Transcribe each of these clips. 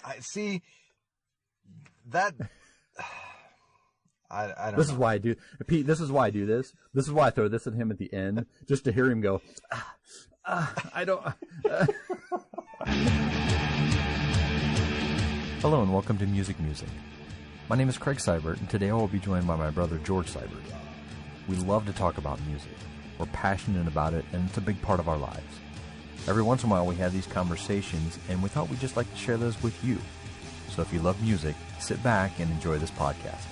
I see that. I don't know. This is why I do, Pete. This is why I do this. This is why I throw this at him at the end, just to hear him go. I don't. Hello and welcome to Music Musing. My name is Craig Seibert, and today I will be joined by my brother George Seibert. We love to talk about music. We're passionate about it, and it's a big part of our lives. Every once in a while we have these conversations, and we thought we'd just like to share those with you. So if you love music, sit back and enjoy this podcast.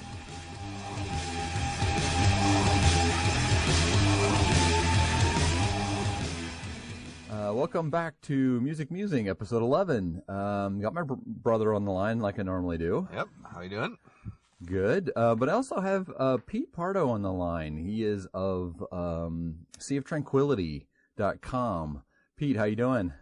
Welcome back to Music Musing, episode 11. Got my brother on the line like I normally do. Yep. How you doing? Good. But I also have Pete Pardo on the line. He is of seaoftranquility.com. Pete, how you doing?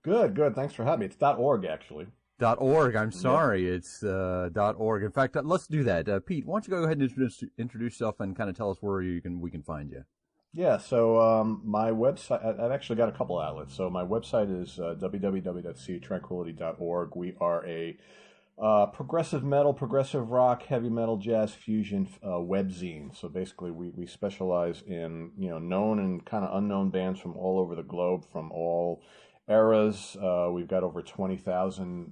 Good. Thanks for having me. It's .org, actually. .org. I'm sorry. Yeah. It's .org. In fact, let's do that. Pete, why don't you go ahead and introduce yourself and kind of tell us where we can find you. Yeah, so my website, I've actually got a couple outlets. So my website is www.seaoftranquility.org. We are a progressive metal, progressive rock, heavy metal, jazz fusion webzine. So basically we specialize in, known and kind of unknown bands from all over the globe, from all eras. We've got over 20,000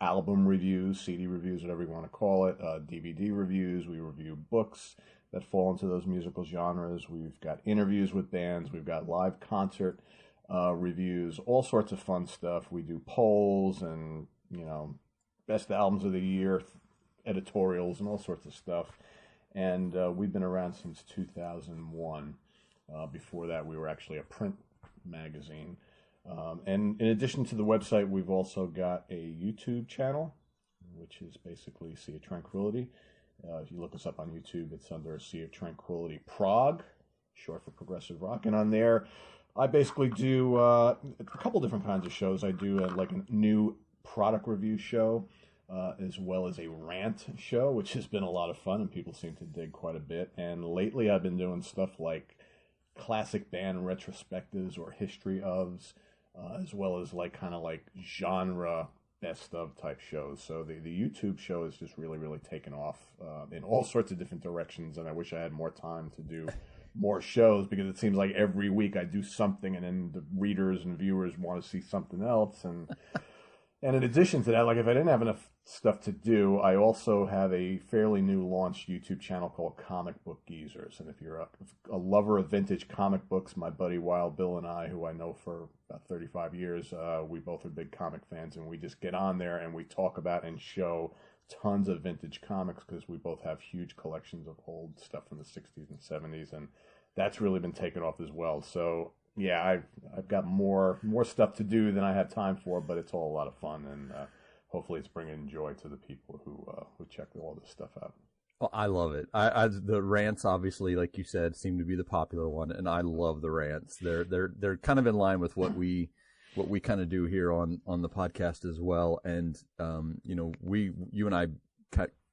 album reviews, CD reviews, whatever you want to call it, DVD reviews. We review books that fall into those musical genres. We've got interviews with bands. We've got live concert reviews, all sorts of fun stuff. We do polls and, best albums of the year, editorials, and all sorts of stuff. And we've been around since 2001. Before that, we were actually a print magazine. And in addition to the website, we've also got a YouTube channel, which is basically Sea of Tranquility. If you look us up on YouTube, it's under Sea of Tranquility Prog, short for progressive rock. And on there, I basically do a couple different kinds of shows. I do like a new product review show, as well as a rant show, which has been a lot of fun, and people seem to dig quite a bit. And lately, I've been doing stuff like classic band retrospectives or history ofs, as well as like kind of like genre best of type shows. So the YouTube show has just really taken off in all sorts of different directions, and I wish I had more time to do more shows, because it seems like every week I do something and then the readers and viewers want to see something else. And in addition to that, like if I didn't have enough stuff to do, I also have a fairly new launched YouTube channel called Comic Book Geezers. And if you're a lover of vintage comic books, my buddy Wild Bill and I, who I know for about 35 years, we both are big comic fans, and we just get on there and we talk about and show tons of vintage comics, because we both have huge collections of old stuff from the 60s and 70s, and that's really been taken off as well. So yeah, I've got more stuff to do than I have time for, but it's all a lot of fun, and hopefully it's bringing joy to the people who check all this stuff out. Well, I love it. The rants, obviously, like you said, seem to be the popular one, and I love the rants. They're kind of in line with what we kind of do here on the podcast as well. And you and I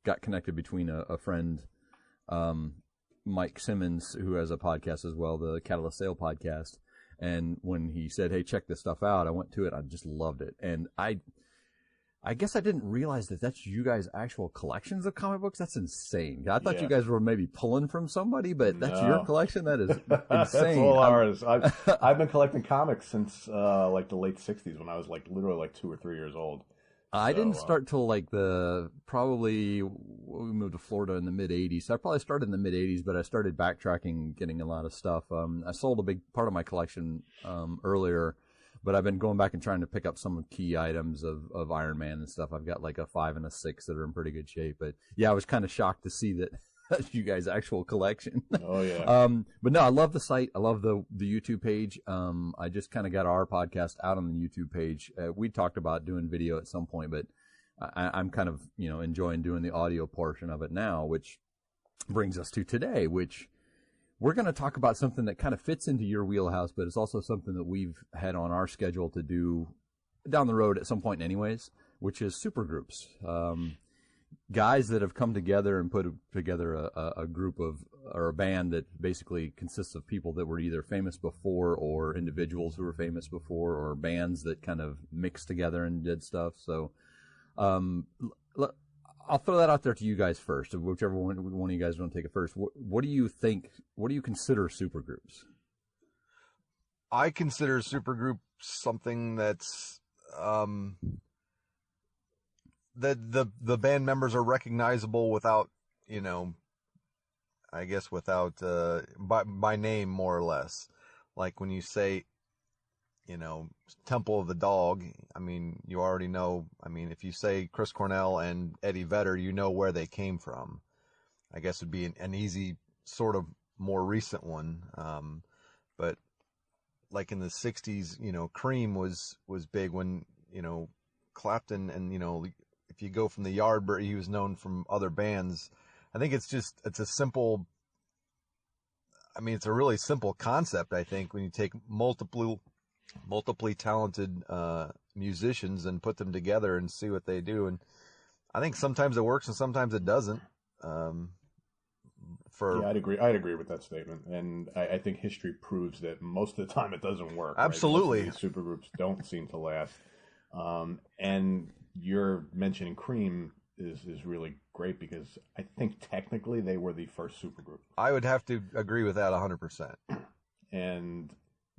got connected between a friend, Mike Simmons, who has a podcast as well, the Catalyst Sale podcast. And when he said, "Hey, check this stuff out," I went to it. I just loved it, and I guess I didn't realize that that's you guys' actual collections of comic books. That's insane. I thought you guys were maybe pulling from somebody, but that's your collection? That is insane. That's all ours. I've been collecting comics since like the late 60s, when I was like literally like 2 or 3 years old. I didn't start till like we moved to Florida in the mid 80s. So I probably started in the mid 80s, but I started backtracking, getting a lot of stuff. I sold a big part of my collection earlier, but I've been going back and trying to pick up some key items of Iron Man and stuff. I've got like a 5 and a 6 that are in pretty good shape. But yeah, I was kind of shocked to see that that's you guys' actual collection. Oh yeah. But no, I love the site. I love the YouTube page. I just kind of got our podcast out on the YouTube page. We talked about doing video at some point, but I'm kind of, enjoying doing the audio portion of it now, which brings us to today, which we're going to talk about something that kind of fits into your wheelhouse, but it's also something that we've had on our schedule to do down the road at some point anyways, which is supergroups. Guys that have come together and put together a group or a band that basically consists of people that were either famous before or individuals who were famous before or bands that kind of mixed together and did stuff. So I'll throw that out there to you guys first. Whichever one of you guys want to take it first. What do you think? What do you consider supergroups? I consider supergroups something that's that the band members are recognizable without, I guess without by name, more or less. Like when you say, Temple of the Dog, I mean, you already know. I mean, if you say Chris Cornell and Eddie Vedder, you know where they came from. I guess would be an easy sort of more recent one. But like in the 60s, Cream was big when, Clapton, and, if you go from the Yardbirds, he was known from other bands. I think it's a simple, it's a really simple concept, I think, when you take multiply talented musicians and put them together and see what they do. And I think sometimes it works and sometimes it doesn't. I'd agree with that statement, and I think history proves that most of the time it doesn't work. Absolutely, right? Most of these supergroups don't seem to last. And you're mentioning Cream is really great because I think technically they were the first supergroup. I would have to agree with that 100%. And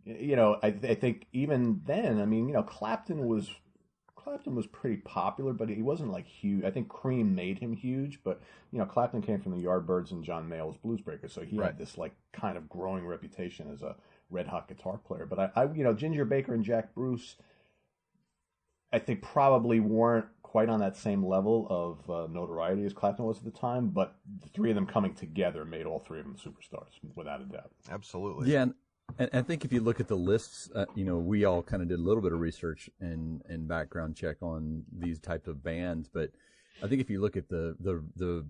I think even then, Clapton was pretty popular, but he wasn't like huge. I think Cream made him huge, but Clapton came from the Yardbirds and John Mayall's Blues Breakers, so he had this like kind of growing reputation as a red hot guitar player. But I Ginger Baker and Jack Bruce, I think probably weren't quite on that same level of notoriety as Clapton was at the time, but the three of them coming together made all three of them superstars, without a doubt. Absolutely. Yeah, and I think if you look at the lists, we all kind of did a little bit of research and background check on these types of bands, but I think if you look at the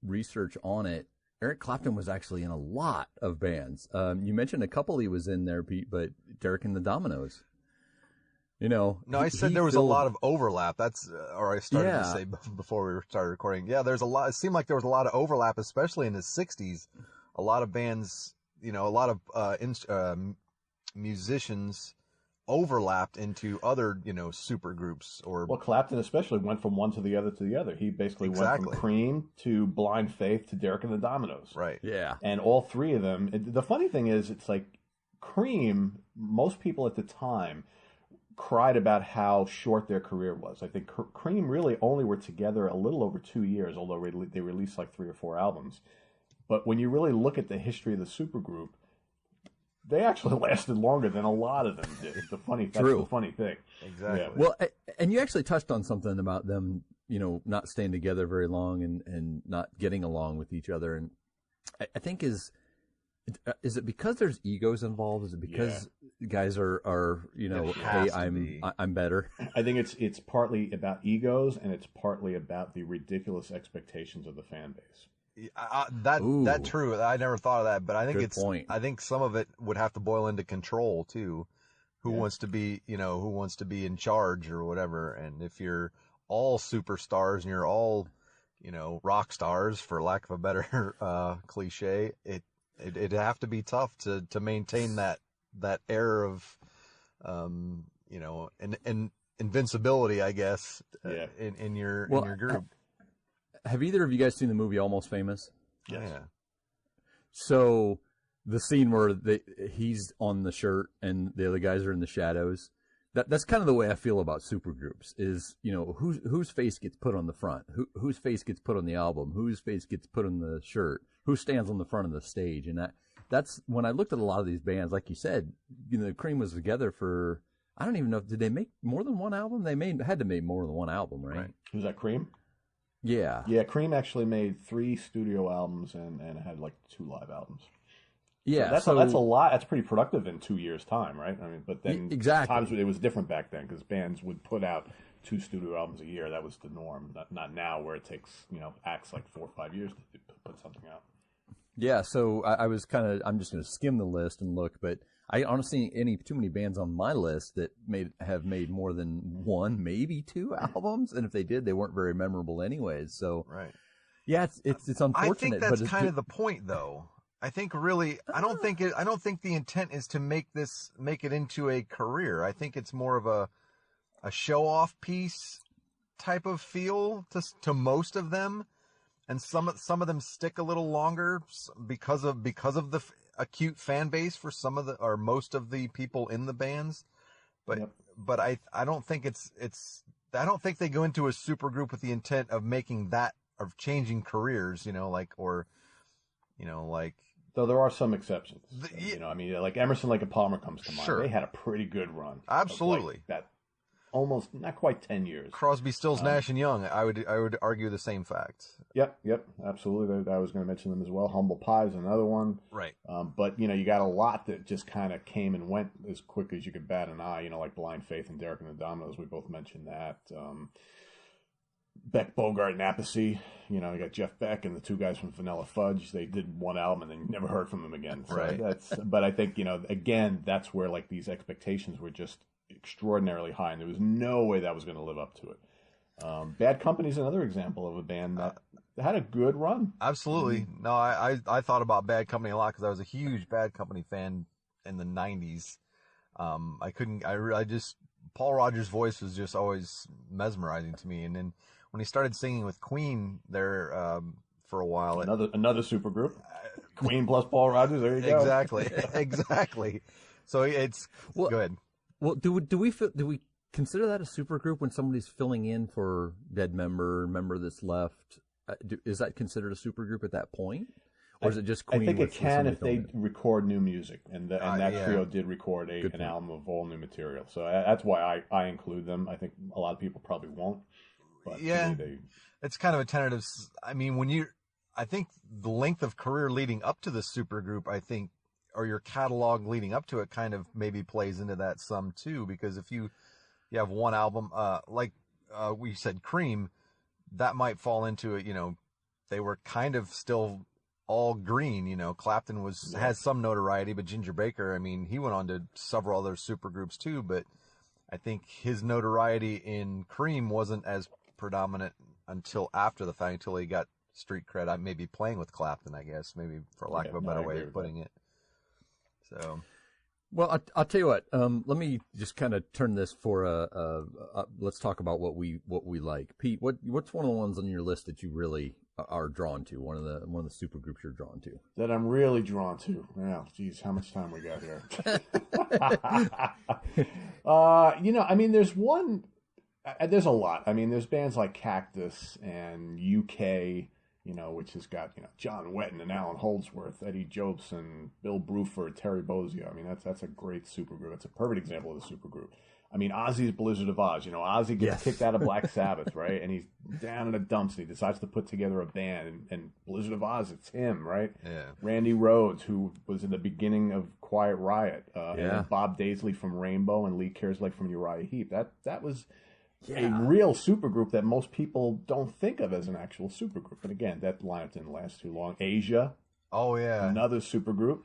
research on it, Eric Clapton was actually in a lot of bands. You mentioned a couple he was in there, Pete, but Derek and the Dominoes. No, I said there was a lot of overlap. That's, or I started to say before we started recording. Yeah, there's a lot. It seemed like there was a lot of overlap, especially in the 60s. A lot of bands, a lot of musicians overlapped into other, super groups. Well, Clapton especially went from one to the other to the other. He basically went from Cream to Blind Faith to Derek and the Dominoes. Right. Yeah. And all three of them. The funny thing is, it's like Cream, most people at the time cried about how short their career was. I think Cream really only were together a little over 2 years, although they released like 3 or 4 albums. But when you really look at the history of the supergroup, they actually lasted longer than a lot of them did. That's the funny thing. Exactly. Yeah. Well, and you actually touched on something about them, not staying together very long and not getting along with each other. And I think is it because there's egos involved? Is it because guys are hey, I'm better? I think it's partly about egos, and it's partly about the ridiculous expectations of the fan base. That true. I never thought of that, but I think point. I think some of it would have to boil into control too. Who wants to be in charge or whatever? And if you're all superstars and you're all, rock stars, for lack of a better cliche, it'd have to be tough to maintain that air of, invincibility, I guess, in your group. Have either of you guys seen the movie Almost Famous? Yes. Yeah. So the scene where he's on the shirt and the other guys are in the shadows, that's kind of the way I feel about supergroups is, whose face gets put on the front, whose face gets put on the album, whose face gets put on the shirt, who stands on the front of the stage. And that's when I looked at a lot of these bands, like you said, Cream was together for, I don't even know, did they make more than one album? They had to make more than one album, right? Was that Cream? Yeah. Yeah, Cream actually made 3 studio albums and had like 2 live albums. Yeah, so that's a lot. That's pretty productive in 2 years' time, right? I mean, but then exactly. times it was different back then because bands would put out 2 studio albums a year. That was the norm. Not now, where it takes acts like 4 or 5 years to put something out. Yeah, so I'm just going to skim the list and look, but I honestly too many bands on my list that have made more than 1, maybe 2 albums, and if they did, they weren't very memorable anyways. So yeah, it's unfortunate. I think that's kind of the point, though. I think really, I don't think the intent is to make it into a career. I think it's more of a show off piece type of feel to most of them, and some of them stick a little longer because of the acute fan base for some of the or most of the people in the bands. But Yep. but I don't think it's I don't think they go into a supergroup with the intent of making that of changing careers, like Though there are some exceptions. Yeah. I mean, like Emerson, Lake and Palmer comes to mind. Sure. They had a pretty good run. Absolutely. Of like that almost not quite 10 years. Crosby, Stills, Nash and Young. I would argue the same fact. Yep, absolutely. I was going to mention them as well. Humble Pie is another one. Right. But you got a lot that just kind of came and went as quick as you could bat an eye. Like Blind Faith and Derek and the Dominoes. We both mentioned that. Beck, Bogart, and Appice. You got Jeff Beck and the two guys from Vanilla Fudge. They did one album and then never heard from them again. So right. But I think again, that's where like these expectations were just extraordinarily high, and there was no way that was going to live up to it. Bad Company is another example of a band that had a good run. Absolutely. No, I thought about Bad Company a lot because I was a huge Bad Company fan in the 90s. Paul Rogers' voice was just always mesmerizing to me. And then when he started singing with Queen there for a while. Another supergroup. Queen plus Paul Rogers, there you go. Exactly. So go ahead. Well, do we consider that a supergroup when somebody's filling in for dead member that's left? Is that considered a supergroup at that point, or is it just Queen? I think it can if they record new music, and that yeah. trio did record an album of all new material. So that's why I include them. I think a lot of people probably won't. But yeah, it's kind of a tentative. I mean, I think the length of career leading up to the supergroup, or your catalog leading up to it kind of maybe plays into that some too, because if you have one album, like we said Cream, that might fall into it, they were kind of still all green, Clapton has some notoriety, but Ginger Baker, I mean, he went on to several other supergroups too, but I think his notoriety in Cream wasn't as predominant until after the fact, until he got street cred. I may be playing with Clapton, I guess, maybe for lack of a better way of putting it. So, well, I'll tell you what. Let me just kind of turn this for let's talk about what we like. Pete, what's one of the ones on your list that you really are drawn to? One of the supergroups you're drawn to. That I'm really drawn to. Well, geez, how much time we got here? I mean, there's one. There's a lot. I mean, there's bands like Cactus and UK. Which has got, John Wetton and Alan Holdsworth, Eddie Jobson, Bill Bruford, Terry Bozzio. I mean, that's a great supergroup. That's a perfect example of a supergroup. I mean, Ozzy's Blizzard of Oz. Ozzy gets kicked out of Black Sabbath, right? And he's down in the dumps, and he decides to put together a band. And Blizzard of Oz, it's him, right? Yeah. Randy Rhoads, who was in the beginning of Quiet Riot. And Bob Daisley from Rainbow and Lee Kerslake from Uriah Heep. That was... a real supergroup that most people don't think of as an actual supergroup. But again, that lineup didn't last too long. Asia. Oh, yeah. Another supergroup.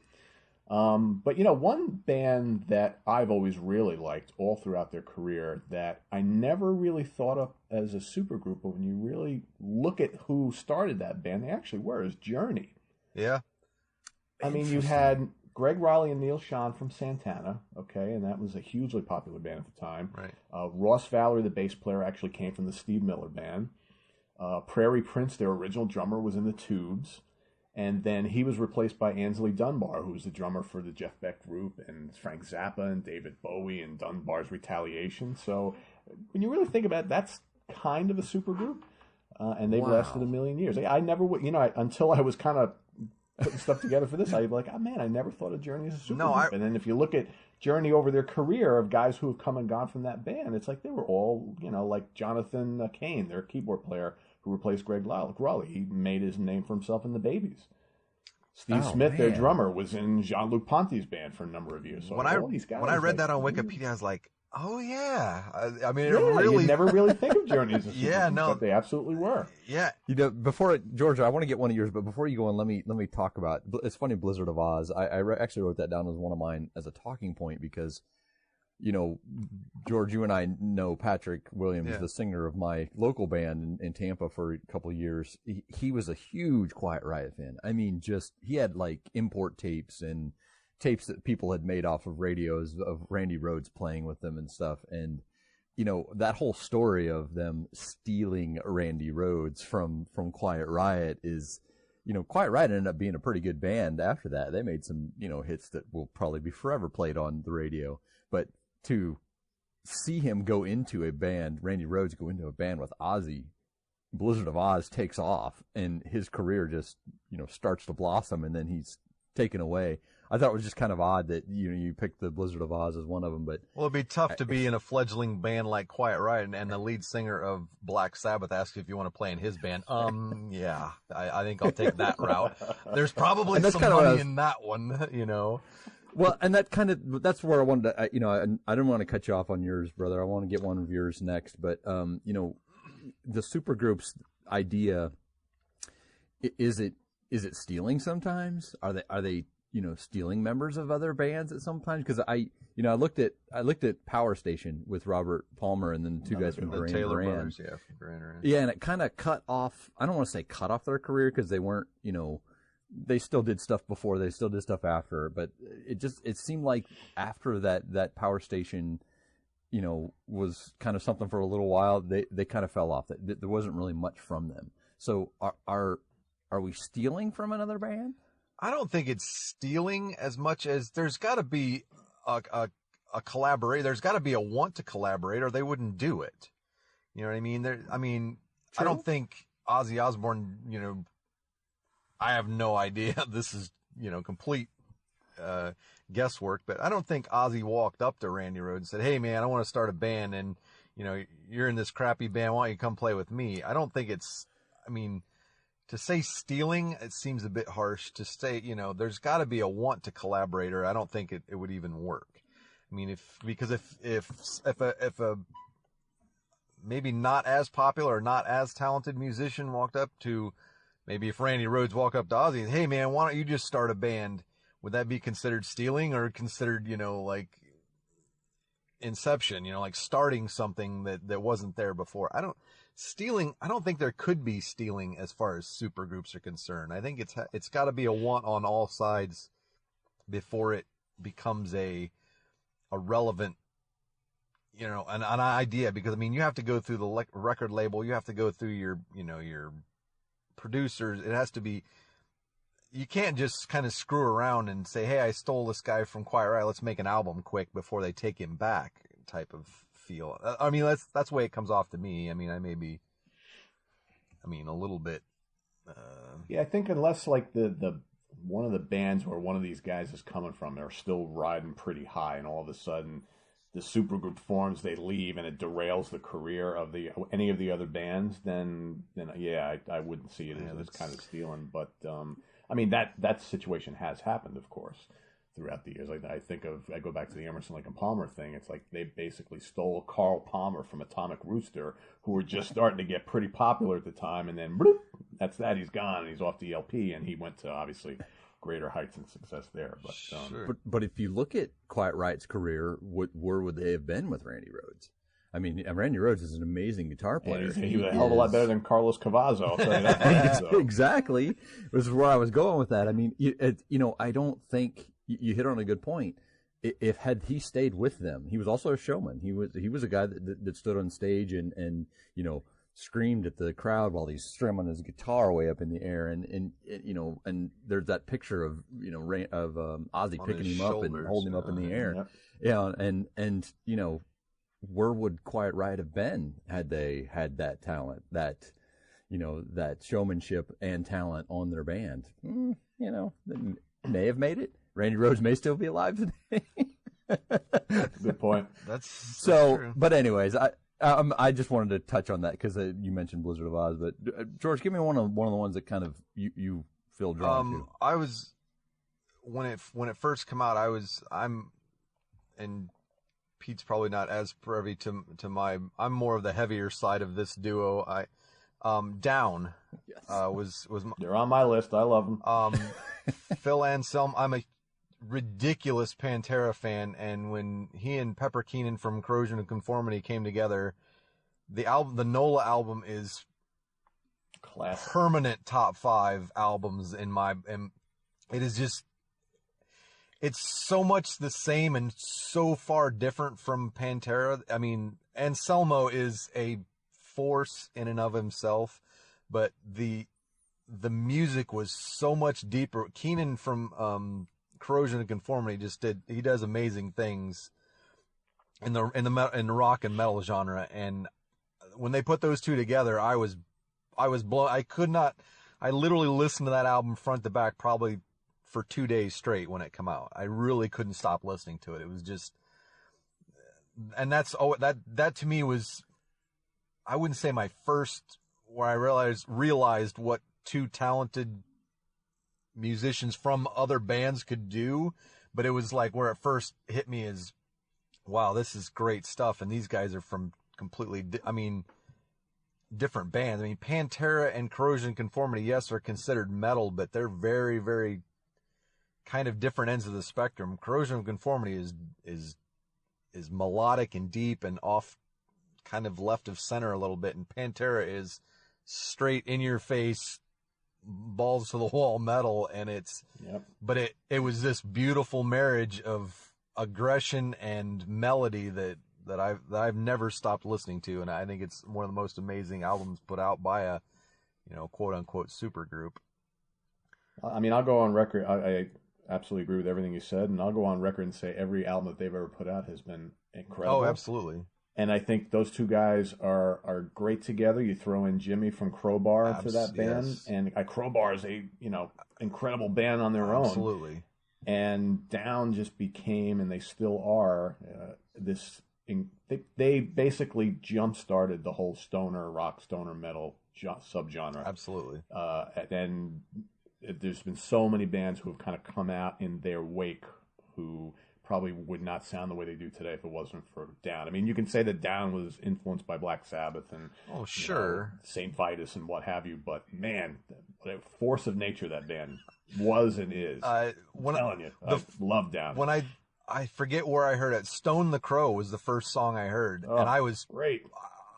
But, one band that I've always really liked all throughout their career that I never really thought of as a supergroup, but when you really look at who started that band, they actually were, is Journey. Yeah. I mean, you had Greg Riley and Neil Schon from Santana, okay, and that was a hugely popular band at the time. Right. Ross Valerie, the bass player, actually came from the Steve Miller Band. Prairie Prince, their original drummer, was in the Tubes. And then he was replaced by Ansley Dunbar, who was the drummer for the Jeff Beck Group, and Frank Zappa and David Bowie and Dunbar's Retaliation. So when you really think about it, that's kind of a supergroup. And they've lasted a million years. I never would, until I was kind of putting stuff together for this, I'd be like, oh man, I never thought of Journey as a supergroup. And then if you look at Journey over their career of guys who have come and gone from that band, it's like they were all, like Jonathan Cain, their keyboard player, who replaced Greg Raleigh. He made his name for himself in the Babies. Steve Smith, their drummer, was in Jean-Luc Ponty's band for a number of years. So when I read that on Wikipedia, I was like, oh yeah. I mean, you never really think of Journey as a supergroup, yeah, no, but they absolutely were. Yeah. George, I want to get one of yours, but before you go on, let me talk about. It's funny, Blizzard of Oz. I actually wrote that down as one of mine as a talking point because, George, you and I know Patrick Williams, the singer of my local band in Tampa for a couple of years. He was a huge Quiet Riot fan. I mean, he had like import tapes and tapes that people had made off of radios of Randy Rhoads playing with them and stuff. And that whole story of them stealing Randy Rhoads from Quiet Riot is, Quiet Riot ended up being a pretty good band after that. They made some, hits that will probably be forever played on the radio. But to see him go into a band, Randy Rhoads go into a band with Ozzy, Blizzard of Oz takes off, and his career just, starts to blossom, and then he's taken away. I thought it was just kind of odd that, you picked the Blizzard of Oz as one of them, but... Well, it'd be tough to be in a fleggling band like Quiet Riot, and the lead singer of Black Sabbath asks if you want to play in his band. Yeah, I think I'll take that route. There's probably some money in that one, Well, and that's where I wanted to, I didn't want to cut you off on yours, brother. I want to get one of yours next, but, the supergroups idea, is it stealing sometimes? Are they stealing members of other bands at sometimes? Because I looked at Power Station with Robert Palmer and then the two guys from Duran Taylor Duran. Brothers, yeah, from Duran Duran. Yeah, and it kind of cut off. I don't want to say cut off their career because they weren't, they still did stuff before, they still did stuff after, but it seemed like after that Power Station, was kind of something for a little while, they kind of fell off. There wasn't really much from them. So are we stealing from another band? I don't think it's stealing as much as there's got to be a collaborate. There's got to be a want to collaborate, or they wouldn't do it. You know what I mean? I don't think Ozzy Osbourne. I have no idea. This is complete guesswork, but I don't think Ozzy walked up to Randy Rhoads and said, "Hey man, I want to start a band, and you're in this crappy band. Why don't you come play with me?" I don't think it's. To say stealing, it seems a bit harsh. To say, there's got to be a want to collaborate, or I don't think it would even work. Because if a maybe not as popular or not as talented musician walked up to, maybe if Randy Rhoads walked up to Ozzy and, "Hey man, why don't you just start a band?" Would that be considered stealing, or considered, like inception, like starting something that wasn't there before? I don't think there could be stealing as far as supergroups are concerned. I think it's got to be a want on all sides before it becomes a relevant, an idea, because you have to go through the record label, you have to go through your producers. It has to be, you can't just kind of screw around and say, "Hey, I stole this guy from Quiet Riot, let's make an album quick before they take him back," type of feel. That's the way it comes off to me. I may be, a little bit. Yeah, I think unless like the one of the bands where one of these guys is coming from, they're still riding pretty high, and all of a sudden the supergroup forms, they leave, and it derails the career of any of the other bands, then yeah, I wouldn't see it as kind of stealing. But that situation has happened, of course, throughout the years. Like I go back to the Emerson, Lake and Palmer thing. It's like they basically stole Carl Palmer from Atomic Rooster, who were just starting to get pretty popular at the time, and then bloop, that's that. He's gone, and he's off the LP, and he went to obviously greater heights and success there. But Sure. but if you look at Quiet Riot's career, where would they have been with Randy Rhoads? Randy Rhoads is an amazing guitar player. He was a hell of a lot better than Carlos Cavazo. I'll tell you that. So. Exactly. This is where I was going with that. I don't think you hit on a good point. Had he stayed with them, he was also a showman. He was a guy that stood on stage and screamed at the crowd while he's strumming his guitar way up in the air, and there's that picture of Ozzy picking him up and holding him up in the air. Yeah, and where would Quiet Riot have been had they had that talent, that showmanship and talent on their band? They may have made it. Randy Rhoads may still be alive today. Good point. That's so. True. But anyways, I just wanted to touch on that because you mentioned Blizzard of Oz. But George, give me one of the ones that kind of you feel drawn to. I was when it first came out. And Pete's probably not as privy to my. I'm more of the heavier side of this duo. Down. Yes. Was They're on my list. I love them. Phil Anselm. I'm a ridiculous Pantera fan, and when he and Pepper Keenan from Corrosion of Conformity came together, the NOLA album is Classic. Permanent top 5 albums and it is just, it's so much the same and so far different from Pantera. Anselmo is a force in and of himself, but the music was so much deeper. Keenan from Corrosion and Conformity he does amazing things in the rock and metal genre, and when they put those two together, I was blown. I literally listened to that album front to back probably for 2 days straight when it came out. I really couldn't stop listening to it. It was just, and that to me was, I wouldn't say my first, where I realized what two talented musicians from other bands could do, but it was like where it first hit me is, wow, this is great stuff. And these guys are from completely, different bands. I mean, Pantera and Corrosion and Conformity, yes, are considered metal, but they're very, very kind of different ends of the spectrum. Corrosion and Conformity is melodic and deep and off, kind of left of center a little bit, and Pantera is straight in your face, balls to the wall metal, and but it was this beautiful marriage of aggression and melody that I've never stopped listening to, and I think it's one of the most amazing albums put out by a, quote unquote supergroup. I mean, I'll go on record. I absolutely agree with everything you said, and I'll go on record and say every album that they've ever put out has been incredible. Oh, absolutely. And I think those two guys are great together. You throw in Jimmy from Crowbar to that band, yes. and Crowbar is a incredible band on their own. Absolutely. And Down just became, and they still are, this. They basically jump-started the whole stoner rock, stoner metal subgenre. Absolutely. And there's been so many bands who have kind of come out in their wake who probably would not sound the way they do today if it wasn't for Down. I mean, you can say that Down was influenced by Black Sabbath and Saint Vitus and what have you, but man, the force of nature that band was and is. I'm telling you, I love Down. When I forget where I heard it. Stone the Crow was the first song I heard. And I was great.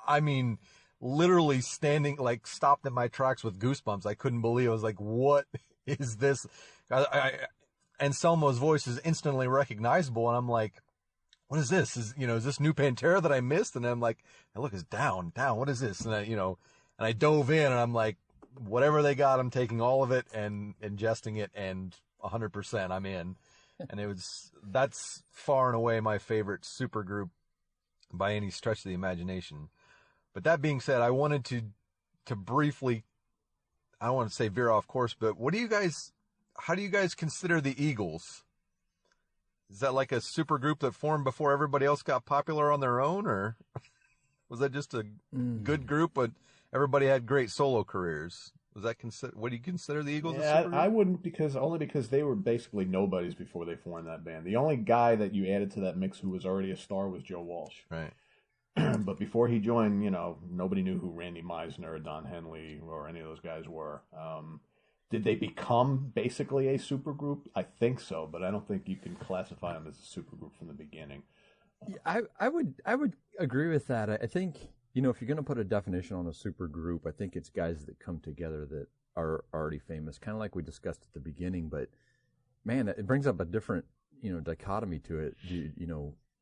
I mean, literally stopped in my tracks with goosebumps. I couldn't believe it. I was like, what is this? Anselmo's voice is instantly recognizable. And I'm like, what is this? Is this new Pantera that I missed? And I'm like, hey, look, it's Down. What is this? And I dove in and I'm like, whatever they got, I'm taking all of it and ingesting it, and 100% I'm in. And that's far and away my favorite supergroup by any stretch of the imagination. But that being said, I wanted to briefly, I don't want to say veer off course, but how do you guys consider the Eagles? Is that like a supergroup that formed before everybody else got popular on their own, or was that just a good group, but everybody had great solo careers? Was that what do you consider the Eagles? Yeah, I wouldn't, only because they were basically nobodies before they formed that band. The only guy that you added to that mix who was already a star was Joe Walsh. Right. But before he joined, nobody knew who Randy Meisner or Don Henley or any of those guys were. Did they become basically a supergroup? I think so, but I don't think you can classify them as a supergroup from the beginning. I would agree with that. I think, if you're going to put a definition on a supergroup, I think it's guys that come together that are already famous, kind of like we discussed at the beginning. But man, it brings up a different, dichotomy to it.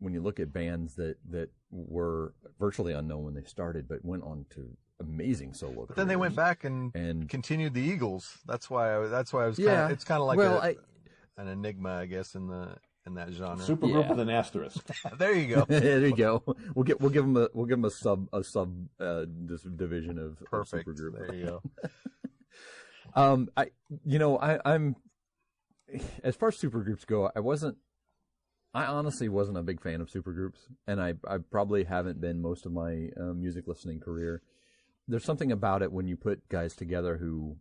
When you look at bands that were virtually unknown when they started, but went on to amazing solo careers. But then they went back and continued the Eagles. That's why I was it's kind of like an enigma, I guess, in that genre. Supergroup with an asterisk. There you go. There you go. We'll give them a sub division of perfect supergroup. There you go. I'm as far as supergroups go, I honestly wasn't a big fan of supergroups, and I probably haven't been most of my music listening career. There's something about it when you put guys together who,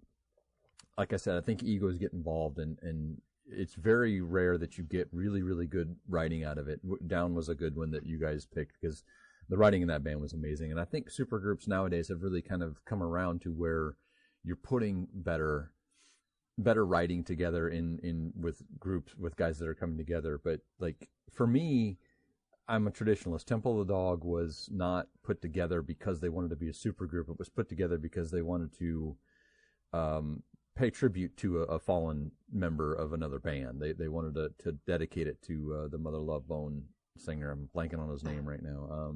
like I said, I think egos get involved, and it's very rare that you get really, really good writing out of it. Down was a good one that you guys picked because the writing in that band was amazing. And I think supergroups nowadays have really kind of come around to where you're putting better writing together in with groups, with guys that are coming together. But like for me, I'm a traditionalist. Temple of the Dog was not put together because they wanted to be a supergroup. It was put together because they wanted to pay tribute to a fallen member of another band. They wanted to dedicate it to the Mother Love Bone singer. I'm blanking on his name right now.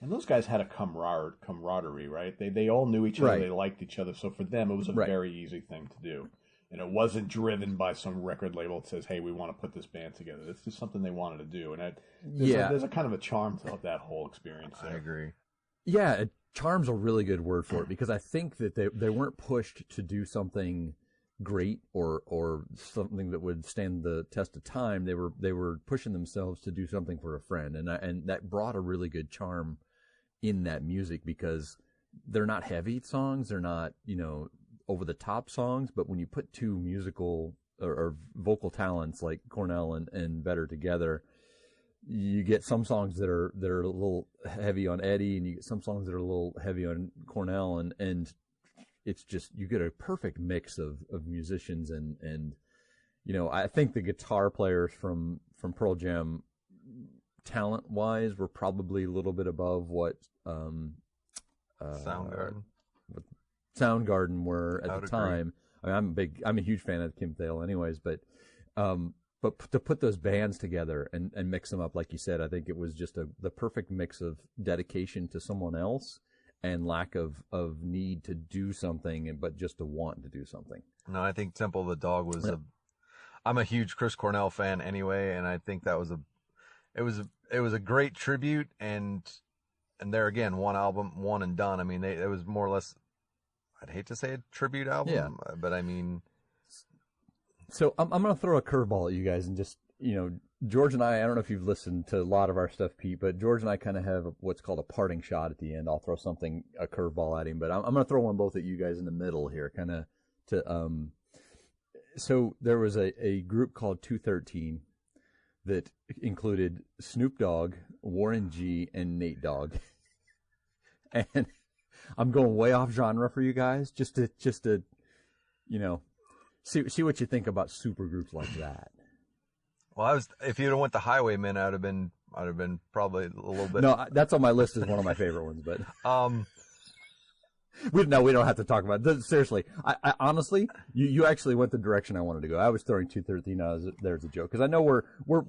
And those guys had a camaraderie, right? They all knew each other. Right. They liked each other. So for them, it was a Right. very easy thing to do. And it wasn't driven by some record label that says, hey, we want to put this band together. It's just something they wanted to do. And there's a kind of a charm to that whole experience there. I agree. Yeah, charm's a really good word for it, because I think that they weren't pushed to do something great or something that would stand the test of time. They were pushing themselves to do something for a friend, and that brought a really good charm in that music, because they're not heavy songs, they're not, over the top songs, but when you put two musical or vocal talents like Cornell and Vedder together, you get some songs that are a little heavy on Eddie, and you get some songs that are a little heavy on Cornell, and it's just, you get a perfect mix of musicians, and I think the guitar players from Pearl Jam, talent wise, were probably a little bit above what Soundgarden were at the time. I mean, I'm a huge fan of Kim Thale anyways, but to put those bands together and mix them up, like you said, I think it was just the perfect mix of dedication to someone else and lack of need to do something, but just to want to do something. No, I think Temple of the Dog was I'm a huge Chris Cornell fan anyway, and I think that was it was a great tribute, and there again, one album, one and done. I mean, it was more or less, I'd hate to say a tribute album, but I mean. So I'm going to throw a curveball at you guys, and just, George and I don't know if you've listened to a lot of our stuff, Pete, but George and I kind of have what's called a parting shot at the end. I'll throw a curveball at him, but I'm going to throw one both at you guys in the middle here, kind of so there was a group called 213 that included Snoop Dogg, Warren G, and Nate Dogg. And I'm going way off genre for you guys, just to see what you think about supergroups like that. Well, if you'd have went the Highwaymen, I'd have been probably a little bit. No, that's on my list as one of my favorite ones, but we don't have to talk about it. Seriously, I honestly, you actually went the direction I wanted to go. I was throwing 213 there as a joke, because I know we're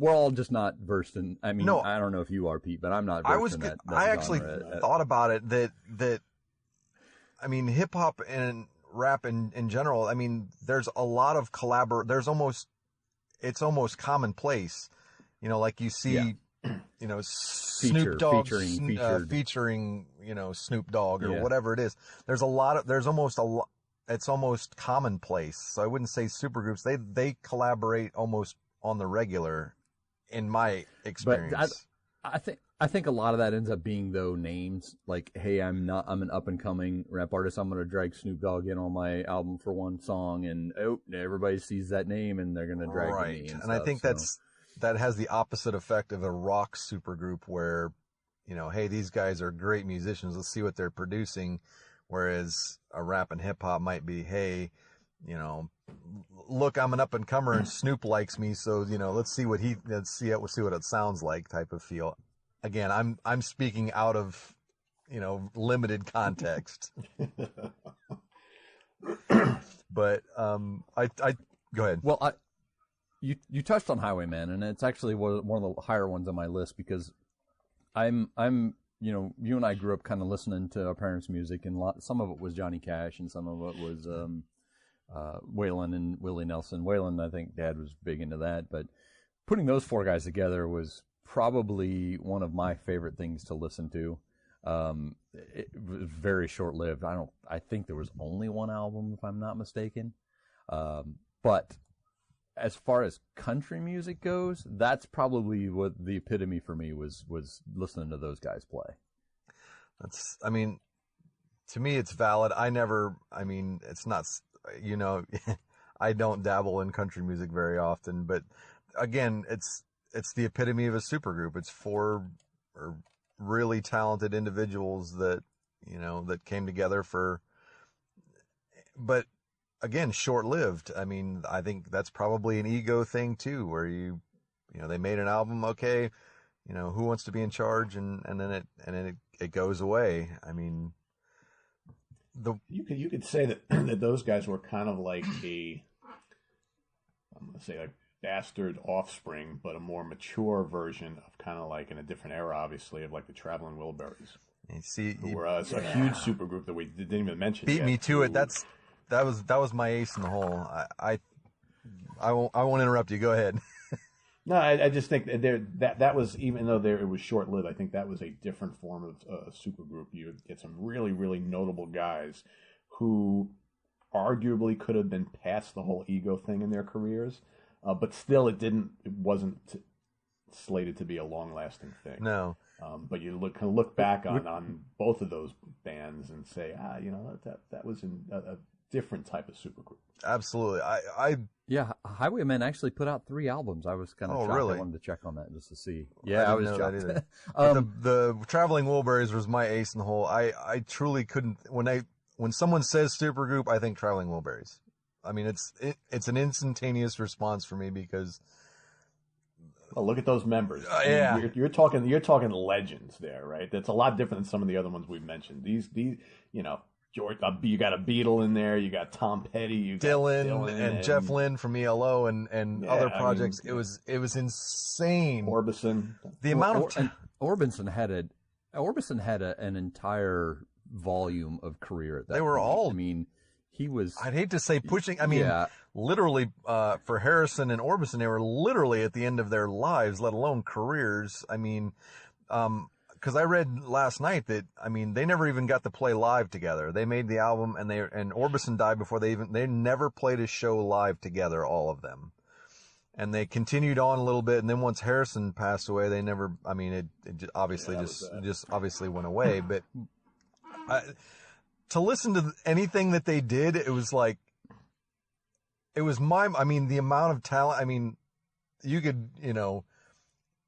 all just not versed in. I mean, no, I don't know if you are, Pete, but I'm not versed in that. I actually thought about it that I mean, hip hop and rap in general, I mean, there's a lot of it's almost commonplace, like you see, Snoop Dogg featuring, Snoop Dogg or whatever it is. It's almost commonplace. So I wouldn't say supergroups. They collaborate almost on the regular, in my experience. But I think a lot of that ends up being, though, names like, hey, I'm an up and coming rap artist. I'm going to drag Snoop Dogg in on my album for one song, and everybody sees that name and they're going to drag me. And stuff, I think that has the opposite effect of a rock supergroup where, hey, these guys are great musicians. Let's see what they're producing. Whereas a rap and hip hop might be, hey, look, I'm an up and comer and Snoop likes me. So, let's see what it sounds like type of feel. Again, I'm speaking out of, limited context. But I go ahead. Well, you touched on Highwaymen, and it's actually one of the higher ones on my list, because I'm you and I grew up kind of listening to our parents' music, and some of it was Johnny Cash, and some of it was Waylon and Willie Nelson. Waylon, I think Dad was big into that, but putting those four guys together was probably one of my favorite things to listen to. It was very short-lived. I think there was only one album, if I'm not mistaken. But as far as country music goes, that's probably what the epitome for me was listening to those guys play. To me, it's valid. It's not, I don't dabble in country music very often, but again, it's the epitome of a supergroup. It's four really talented individuals that came together but again, short-lived. I mean, I think that's probably an ego thing too, where they made an album, okay, who wants to be in charge, and then it goes away. I mean, you could say that that those guys were kind of like I'm going to say like bastard offspring, but a more mature version of kind of like in a different era, obviously, of like the Traveling Wilburys. You see, Who were a huge supergroup that we didn't even mention. beat yet, me to it. That was my ace in the hole. I won't interrupt you. Go ahead. No, I just think that was, even though it was short lived, I think that was a different form of supergroup. You would get some really, really notable guys who arguably could have been past the whole ego thing in their careers, but still it wasn't slated to be a long lasting thing. No. But you look back on both of those bands and say, that was a different type of supergroup. Absolutely. Yeah, Highwaymen actually put out 3 albums. I was kind of shocked. Really? I wanted to check on that just to see. Yeah, I was shocked. The Traveling Wilburys was my ace in the hole. I truly couldn't, when someone says supergroup, I think Traveling Wilburys. I mean, it's an instantaneous response for me because. Oh, look at those members. Yeah. You're talking legends there, right? That's a lot different than some of the other ones we've mentioned. These George, you got a Beatle in there, you got Tom Petty, you got Dylan and Jeff Lynne from ELO and other projects. I mean, it was insane. Orbison. The amount of Orbison had an entire volume of career at that. They were point. all. I mean, he was. I'd hate to say pushing. I mean, literally for Harrison and Orbison, they were literally at the end of their lives, let alone careers. I mean, because I read last night that, I mean, they never even got to play live together. They made the album and Orbison died before they never played a show live together, all of them. And they continued on a little bit. And then once Harrison passed away, they never, I mean, it obviously just obviously went away. But to listen to anything that they did, it was like, I mean, the amount of talent, I mean, you could,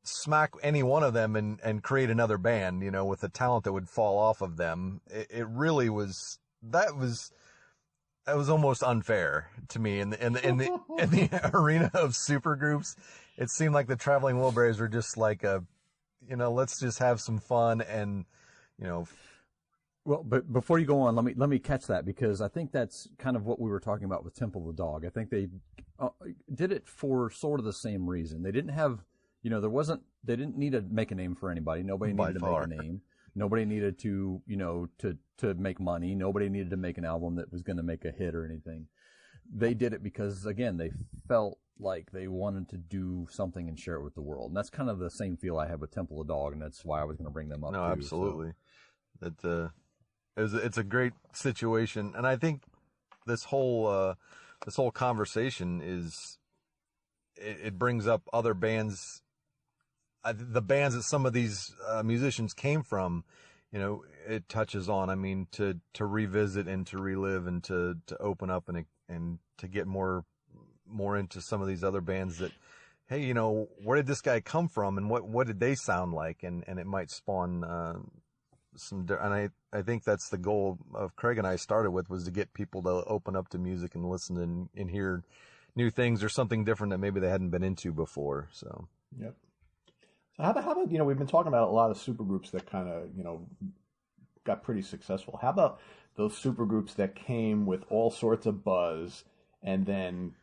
smack any one of them and create another band, with the talent that would fall off of them. It really was, that was almost unfair to me in the arena of supergroups. It seemed like the Traveling Wilburys were just like let's just have some fun and, Well, but before you go on, let me catch that, because I think that's kind of what we were talking about with Temple of the Dog. I think they did it for sort of the same reason. They didn't have, they didn't need to make a name for anybody. Nobody needed to make a name. Nobody needed to, to make money. Nobody needed to make an album that was going to make a hit or anything. They did it because, again, they felt like they wanted to do something and share it with the world. And that's kind of the same feel I have with Temple of the Dog, and that's why I was going to bring them up. No, too, absolutely. So. It's a great situation, and I think this whole conversation it brings up other bands, the bands that some of these musicians came from. It touches on. I mean, to revisit and to relive and to open up and to get more into some of these other bands that, hey, where did this guy come from and what did they sound like, and it might spawn and I think that's the goal of Craig and I started with, was to get people to open up to music and listen and hear new things or something different that maybe they hadn't been into before. So. Yep. So how about we've been talking about a lot of supergroups that kind of, got pretty successful. How about those supergroups that came with all sorts of buzz and then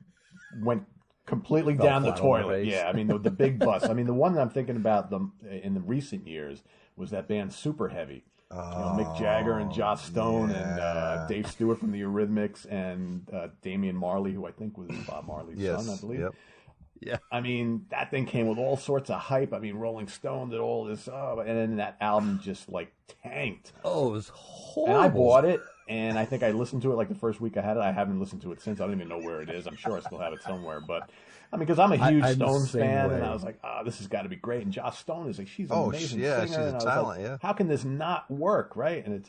went completely down the toilet? Yeah. I mean, the big bust. I mean, the one that I'm thinking about in the recent years was that band Super Heavy. Mick Jagger and Joss Stone and Dave Stewart from the Eurythmics and Damian Marley, who I think was Bob Marley's son, I believe. Yep. Yeah. I mean, that thing came with all sorts of hype. I mean, Rolling Stone did all this, and then that album just like tanked. Oh, it was horrible. And I bought it, and I think I listened to it like the first week I had it. I haven't listened to it since. I don't even know where it is. I'm sure I still have it somewhere, but. I mean, because I'm a huge Stones fan, and I was like, this has got to be great. And Joss Stone is like, she's an amazing singer. She's a talent, like, how can this not work, right? And it's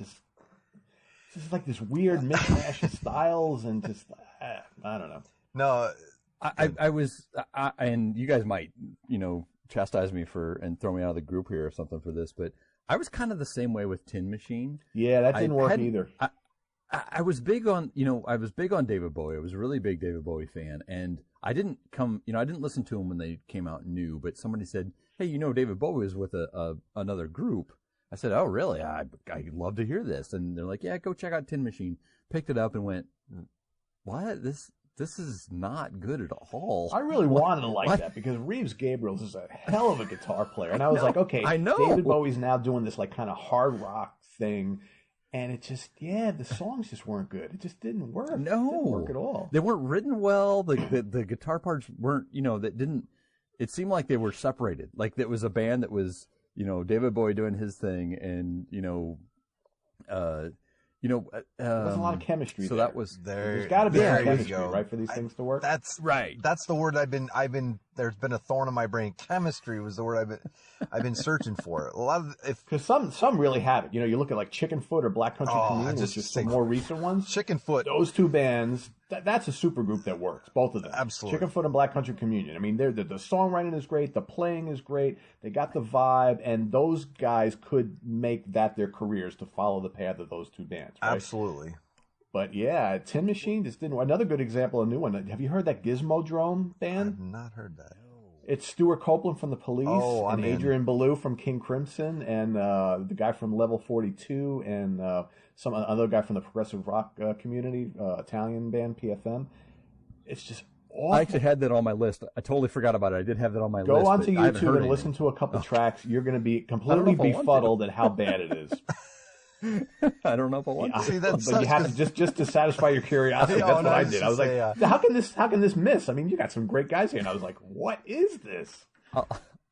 just like this weird mishmash of styles, and just, I don't know. No, I was, and you guys might, chastise me and throw me out of the group here or something for this, but I was kind of the same way with Tin Machine. Yeah, that didn't work either. I was big on, David Bowie. I was a really big David Bowie fan, and I didn't listen to him when they came out new, but somebody said, hey, David Bowie is with another group. I said, oh, really? I'd love to hear this. And they're like, yeah, go check out Tin Machine. Picked it up and went, what? This this is not good at all. I really wanted to like that because Reeves Gabriel's is a hell of a guitar player. And I was like, okay, I know. David Bowie's now doing this like kind of hard rock thing. And it just, the songs just weren't good. It just didn't work. No. It didn't work at all. They weren't written well. The guitar parts weren't, it seemed like they were separated. Like it was a band that was, David Bowie doing his thing and, there wasn't a lot of chemistry. So there. that was There's got to be some chemistry, right, for these things to work. That's right. That's the word I've been. There's been a thorn in my brain. Chemistry was the word I've been searching for. A lot of because some really have it. You look at like Chicken Foot or Black Country Communion, which is some more recent ones. Chicken Foot. Those two bands. That's a supergroup that works. Both of them. Absolutely. Chicken Foot and Black Country Communion. I mean, the songwriting is great. The playing is great. They got the vibe, and those guys could make that their careers to follow the path of those two bands. Right? Absolutely. But yeah, Tin Machine just didn't. Another good example, a new one. Have you heard that Gizmodrome band? I've not heard that. It's Stuart Copeland from The Police, and Adrian Belew from King Crimson, and the guy from Level 42, and some other guy from the progressive rock community, Italian band PFM. It's just awful. I actually had that on my list. I totally forgot about it. I did have that on my list. Go onto YouTube and listen to a couple tracks. You're going to be completely befuddled at how bad it is. I don't know if I want to. See, that's but you have to just to satisfy your curiosity. That's what I did. I was like, how can this miss? I mean, you got some great guys here, and I was like, what is this?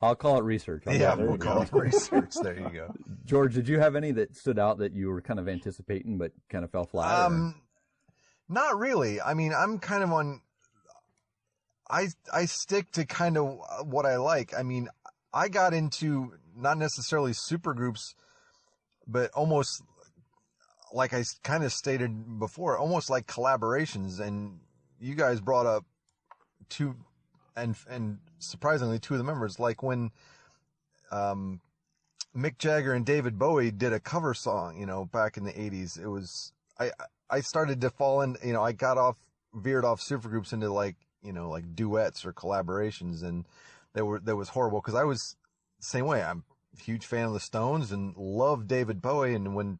I'll call it research. We'll call it research. There you go. George, did you have any that stood out that you were kind of anticipating but kind of fell flat? Not really. I mean, I'm kind of on. I stick to kind of what I like. I mean, I got into not necessarily supergroups, but almost like I kind of stated before, almost like collaborations. And you guys brought up two, and surprisingly, two of the members, like when Mick Jagger and David Bowie did a cover song, back in the 80s. It was, I started to fall in, I veered off supergroups into like duets or collaborations, and that was horrible because I was the same way. I'm a huge fan of the Stones and love David Bowie, and when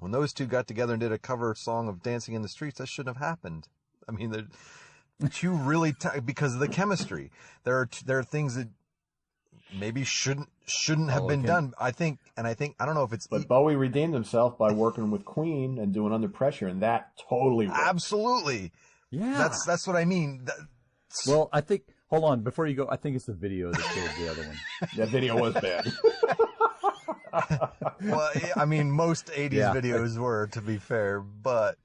those two got together and did a cover song of Dancing in the Streets, that shouldn't have happened. I mean, they're two really because of the chemistry. There are things that maybe shouldn't have been done. I think I don't know if it's. But Bowie redeemed himself by working with Queen and doing Under Pressure, and that totally worked. Absolutely. Yeah. That's what I mean. Well, I think. Hold on, before you go, I think it's the video that killed the other one. That video was bad. Well, I mean, most 80s videos were, to be fair, but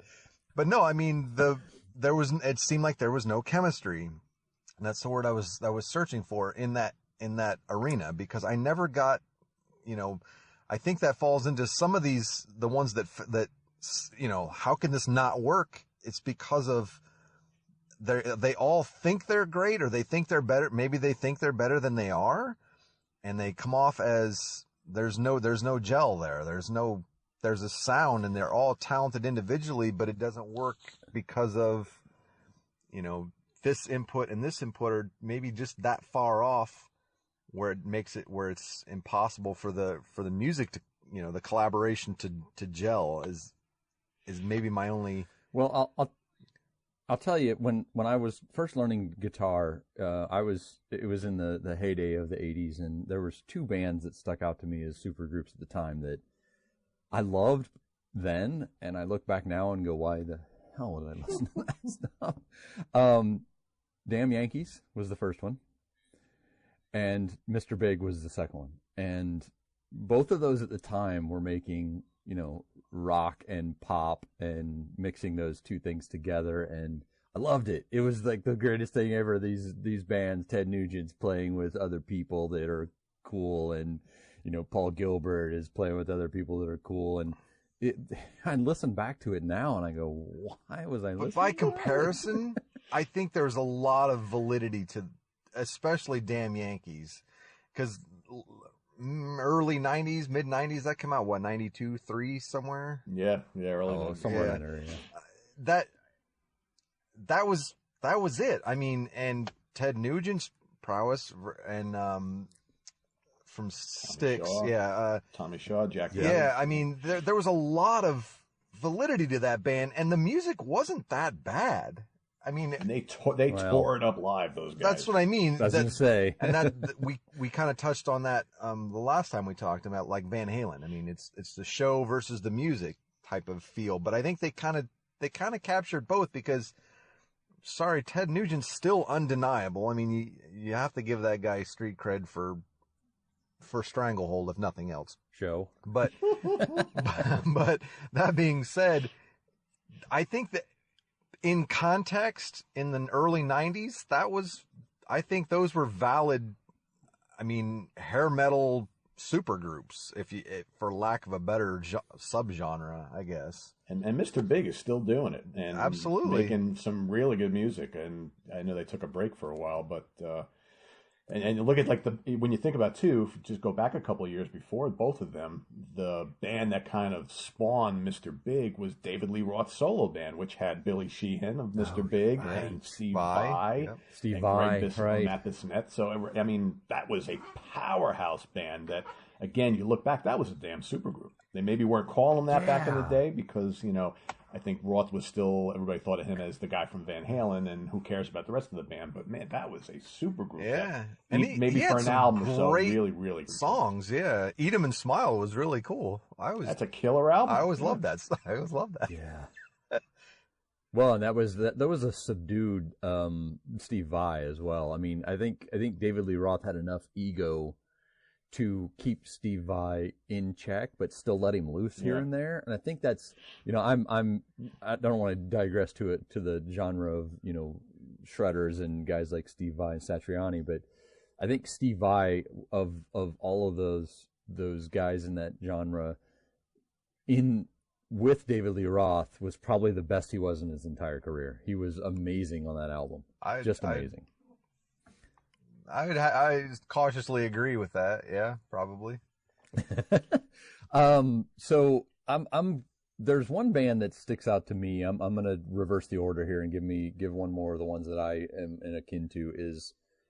no, I mean, it seemed like there was no chemistry, and that's the word I was searching for in that arena, because I never got, I think that falls into some of the ones that how can this not work? It's because of they all think they're great, or they think they're better. Maybe they think they're better than they are, and they come off as there's no gel there. There's a sound, and they're all talented individually, but it doesn't work because of, this input and this input are maybe just that far off where it makes it where it's impossible for the music to, the collaboration to gel is maybe my only. Well, I'll tell you, when I was first learning guitar, it was in the heyday of the 80s, and there was two bands that stuck out to me as supergroups at the time that I loved then, and I look back now and go, why the hell did I listen to that stuff? Damn Yankees was the first one, and Mr. Big was the second one, and both of those at the time were making rock and pop and mixing those two things together, and I loved it. It was like the greatest thing ever. These bands, Ted Nugent's playing with other people that are cool, and Paul Gilbert is playing with other people that are cool, and I listen back to it now and I go, why was I listening? But by comparison, I think there's a lot of validity to, especially Damn Yankees, because early 90s, mid 90s, that came out, 92, 3 somewhere? Yeah, early 90s. Somewhere in there, yeah. That was it. I mean, and Ted Nugent's prowess, and from Styx, Tommy Shaw, Jack. Yeah, I mean, there was a lot of validity to that band, and the music wasn't that bad. I mean, And they tore it up live. Those guys. That's what I mean. I was gonna say, and that we kind of touched on that the last time we talked about like Van Halen. I mean, it's the show versus the music type of feel, but I think they kind of captured both because, sorry, Ted Nugent's still undeniable. I mean, you have to give that guy street cred for Stranglehold, if nothing else. show. But but that being said, I think that in context, in the early 90s, I think those were valid, I mean, hair metal supergroups, for lack of a better subgenre, I guess. And Mr. Big is still doing it. And absolutely. Making some really good music. And I know they took a break for a while, but, and look at when you think about too, just go back a couple of years before both of them, the band that kind of spawned Mr. Big was David Lee Roth's solo band, which had Billy Sheehan of Mr. Big and Steve Vai, yep. Steve and Vai, Greg right. Matt Bissonette. So I mean, that was a powerhouse band. That again, you look back, that was a damn supergroup. They maybe weren't calling them that back in the day because I think Roth was still, everybody thought of him as the guy from Van Halen, and who cares about the rest of the band? But man, that was a super group. Yeah, and maybe for an album or so, really, really good songs. Yeah, Eat 'Em and Smile was really cool. That's a killer album. I always loved that. I always loved that. Yeah. Well, and that was a subdued Steve Vai as well. I mean, I think David Lee Roth had enough ego to keep Steve Vai in check, but still let him loose here and there. And I think that's, I don't want to digress to the genre of, shredders and guys like Steve Vai and Satriani, but I think Steve Vai of all of those guys in that genre with David Lee Roth was probably the best he was in his entire career. He was amazing on that album. Just amazing. I cautiously agree with that. Yeah, probably. So there's one band that sticks out to me. I'm going to reverse the order here and give one more of the ones that I am akin to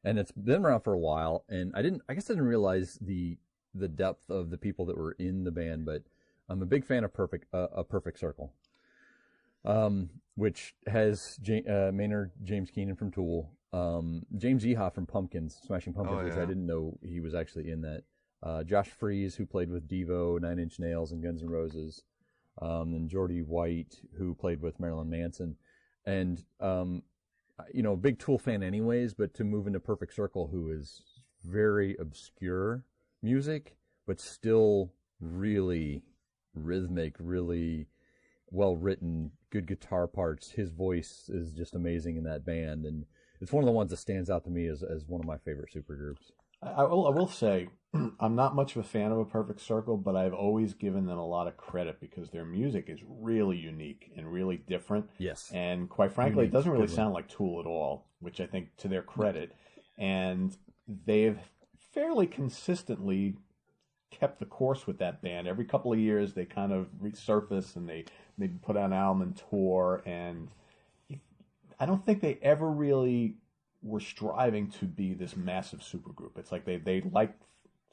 and it's been around for a while. And I guess I didn't realize the depth of the people that were in the band, but I'm a big fan of Perfect Circle, which has Maynard James Keenan from Tool. James Iha from Smashing Pumpkins, which I didn't know he was actually in that. Josh Freese, who played with Devo, Nine Inch Nails, and Guns N' Roses. And Geordie White, who played with Marilyn Manson. And, big Tool fan anyways, but to move into Perfect Circle, who is very obscure music, but still really rhythmic, really well written, good guitar parts. His voice is just amazing in that band. And it's one of the ones that stands out to me as one of my favorite supergroups. I will say, I'm not much of a fan of A Perfect Circle, but I've always given them a lot of credit because their music is really unique and really different. Yes. And quite frankly, it doesn't really sound like Tool at all, which I think to their credit. And they've fairly consistently kept the course with that band. Every couple of years, they kind of resurface and they maybe put out an album and tour, and I don't think they ever really were striving to be this massive supergroup. It's like they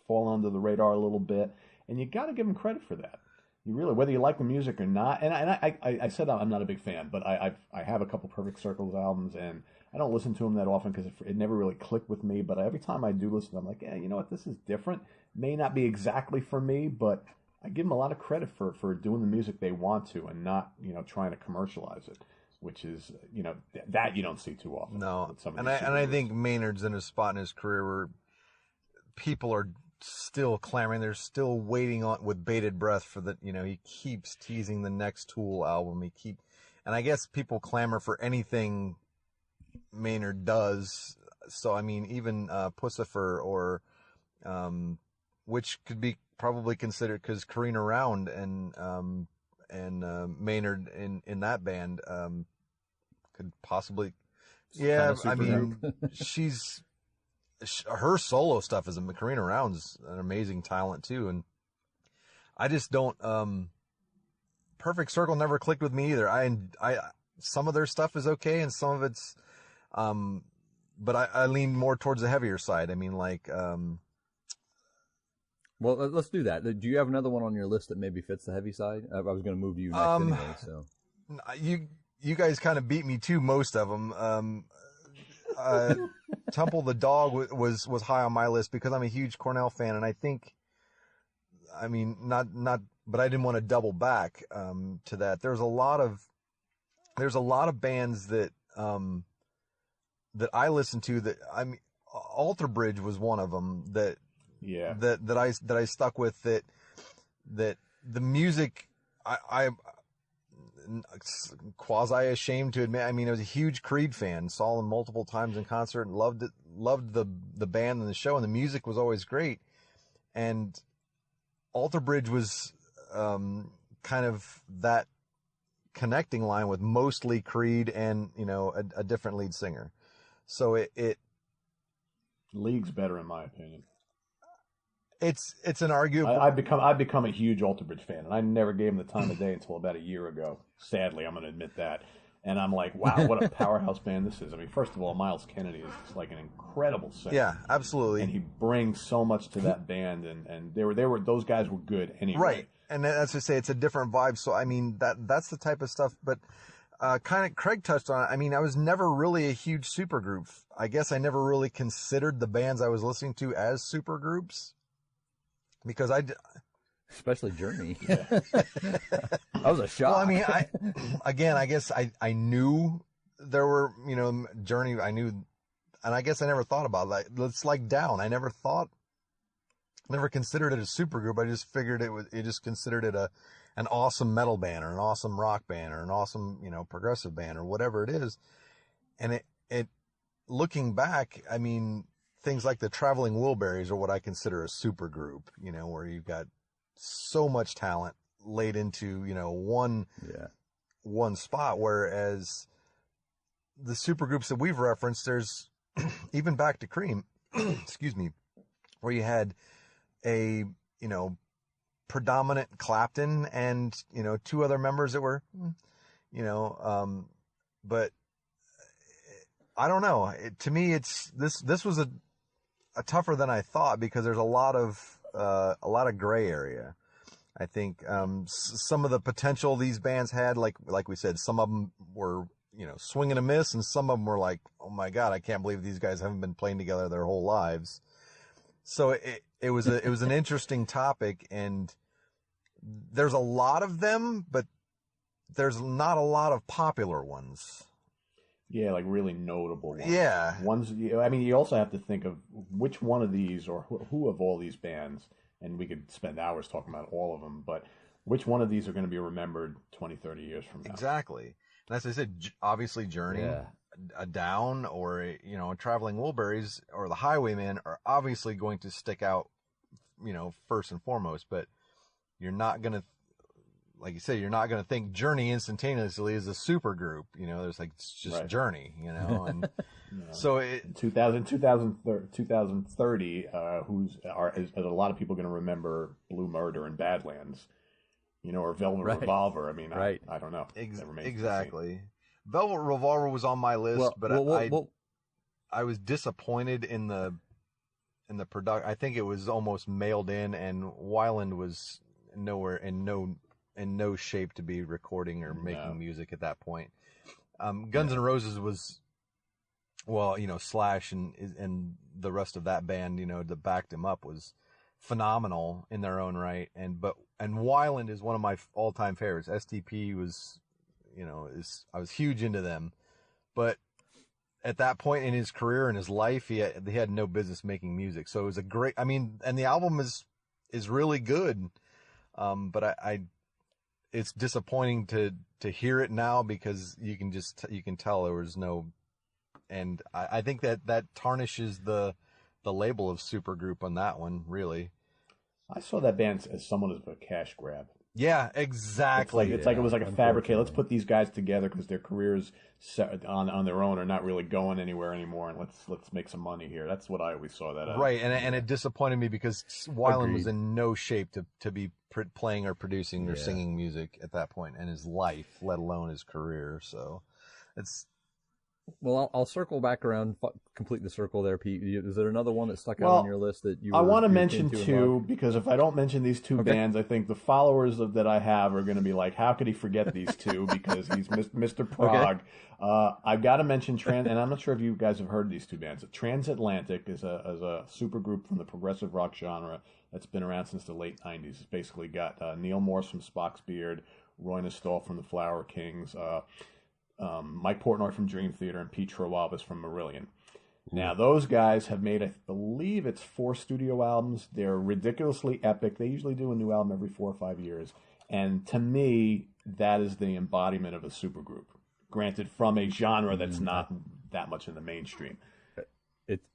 fall under the radar a little bit, and you got to give them credit for that. You really, whether you like the music or not. And I said I'm not a big fan, but I have a couple Perfect Circles albums, and I don't listen to them that often because it never really clicked with me. But every time I do listen, I'm like, yeah, you know what, this is different. May not be exactly for me, but I give them a lot of credit for doing the music they want to and not trying to commercialize it. Which is, that you don't see too often. No, and I think Maynard's in a spot in his career where people are still clamoring. They're still waiting on with bated breath for the, he keeps teasing the next Tool album. And I guess people clamor for anything Maynard does. So, I mean, even Pussifer or, which could be probably considered, because Karina Round and Maynard in that band could possibly, I mean, her solo stuff is Karina Round's an amazing talent too, and I just don't. Perfect Circle never clicked with me either. I some of their stuff is okay, and some of it's, but I lean more towards the heavier side. I mean, like. Well, let's do that. Do you have another one on your list that maybe fits the heavy side? I was going to move to you next anyway. So you guys kind of beat me to most of them. Temple the Dog was high on my list because I'm a huge Cornell fan, and I think, I mean, not, but I didn't want to double back to that. There's a lot of bands that that I listen to that, I mean, Alter Bridge was one of them that I stuck with, that the music I'm quasi ashamed to admit. I mean, I was a huge Creed fan, saw them multiple times in concert, and loved the band and the show, and the music was always great. And Alter Bridge was kind of that connecting line with mostly Creed and, you know, a different lead singer. So it League's better in my opinion. It's an arguable. I've become a huge Alter Bridge fan, and I never gave him the time of day until about a year ago. Sadly, I'm going to admit that. And I'm like, wow, what a powerhouse band this is. I mean, first of all, Miles Kennedy is like an incredible singer. Yeah, absolutely. And he brings so much to that band, and they were those guys were good anyway. Right. And that's to say, it's a different vibe. So I mean, that's the type of stuff. But kind of Craig touched on it. I mean, I was never really a huge supergroup. I guess I never really considered the bands I was listening to as supergroups, because especially Journey. That was a shock. Well, I mean, I guess I knew there were, you know, Journey. I knew, and I guess I never thought about that. It's like Down. I never considered it a supergroup. I just figured it just considered it an awesome metal band, or an awesome rock band, or an awesome, you know, progressive band, or whatever it is. And it looking back, I mean, things like the Traveling Wilburys are what I consider a supergroup, you know, where you've got so much talent laid into, you know, one spot. Whereas the supergroups that we've referenced, there's even back to Cream, excuse me, where you had a, you know, predominant Clapton and, you know, two other members that were, you know, but I don't know. To me, it's this was a tougher than I thought, because there's a lot of gray area. I think some of the potential these bands had, like we said, some of them were, you know, swing and a miss, and some of them were like, oh my God, I can't believe these guys haven't been playing together their whole lives. So it was an interesting topic, and there's a lot of them, but there's not a lot of popular ones. Yeah, like really notable ones. Yeah. Ones, I mean, you also have to think of which one of these, or who of all these bands, and we could spend hours talking about all of them, but which one of these are going to be remembered 20, 30 years from now? Exactly. And as I said, obviously Journey, a Down, or, you know, Traveling Wilburys, or the Highwaymen are obviously going to stick out, you know, first and foremost, but you're not going to, like you say, you're not going to think Journey instantaneously is a super group. You know, there's like, it's just right. Journey, you know, and so it, 2030, is a lot of people going to remember Blue Murder and Badlands, you know, or Velvet Revolver. I mean, I don't know. Exactly. Velvet Revolver was on my list, but I was disappointed in the production. I think it was almost mailed in, and Weiland was nowhere in no shape to be recording or making music at that point. Guns N' Roses was, well, you know, Slash and the rest of that band, you know, that backed him up, was phenomenal in their own right. And Weiland is one of my all-time favorites. STP was, you know, I was huge into them, but at that point in his career and his life, he had no business making music. So it was a great, I mean, and the album is really good. But it's disappointing to hear it now, because you can tell there was no, and I think that tarnishes the label of supergroup on that one, really. I saw that band as somewhat of a cash grab. Yeah, exactly. It's like it was like a fabricate. Let's put these guys together because their careers on their own are not really going anywhere anymore, and let's make some money here. That's what I always saw that as. Right, and it disappointed me, because Weiland was in no shape to be playing or producing or singing music at that point in his life, let alone his career. So Well, I'll circle back around, complete the circle there, Pete. Is there another one that stuck out Well, on your list that I want to you're mention into and two love? because if I don't mention these two Okay. bands, I think the followers that I have are going to be like, "How could he forget these two?" Because he's Mr. Prague. I've got to mention and I'm not sure if you guys have heard these two bands. Transatlantic is a super group from the progressive rock genre that's been around since the late '90s. It's basically got Neil Morse from Spock's Beard, Roy Nastall from the Flower Kings, Mike Portnoy from Dream Theater, and Pete Trowalbus from Marillion. Now, those guys have made, I believe it's 4 studio albums. They're ridiculously epic. They usually do a new album every 4 or 5 years. And to me, that is the embodiment of a supergroup. Granted, from a genre that's not that much in the mainstream.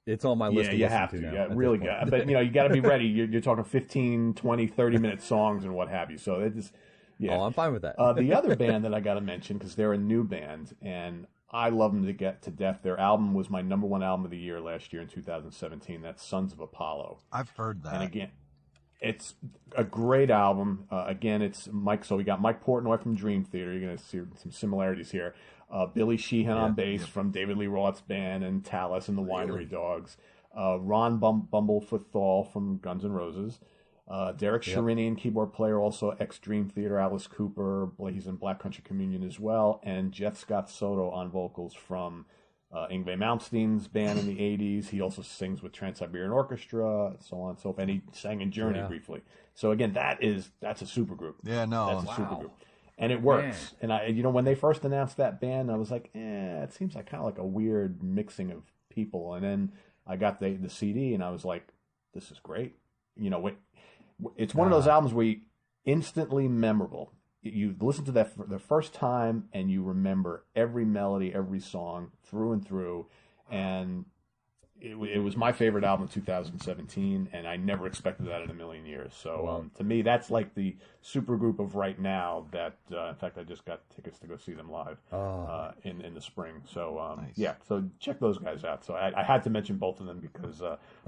It's on my list to you listen have to to. now. Yeah, really good. But, you got to be ready. You're talking 15, 20, 30-minute songs and what have you. So it just, yeah. Oh, I'm fine with that. The other band that I got to mention, because they're a new band, and I love them to death. Their album was my #1 album of the year last year in 2017. That's Sons of Apollo. I've heard that. And again, it's a great album. Again, it's Mike. So we got Mike Portnoy from Dream Theater. You're going to see some similarities here. Billy Sheehan on bass from David Lee Roth's band and Tallis and the Winery Dogs. Ron Bumblefoot Thal from Guns N' Roses. Derek Sherinian, keyboard player, also ex-Dream Theater, Alice Cooper, he's in Black Country Communion as well, and Jeff Scott Soto on vocals from Yngwie Malmsteen's band in the 80s. He also sings with Trans-Siberian Orchestra, so on and so forth, and he sang in Journey briefly. So again, that's a supergroup. Yeah, no. That's a supergroup. And it works. Man. And when they first announced that band, I was like, it seems like kind of like a weird mixing of people. And then I got the CD, and I was like, this is great. It's one of those albums where you instantly memorable. You listen to that for the first time and you remember every melody, every song through and through. And it was my favorite album of 2017, and I never expected that in a million years. So to me, that's like the super group of right now that, in fact, I just got tickets to go see them live in the spring. So, nice. Yeah, so check those guys out. So I had to mention both of them because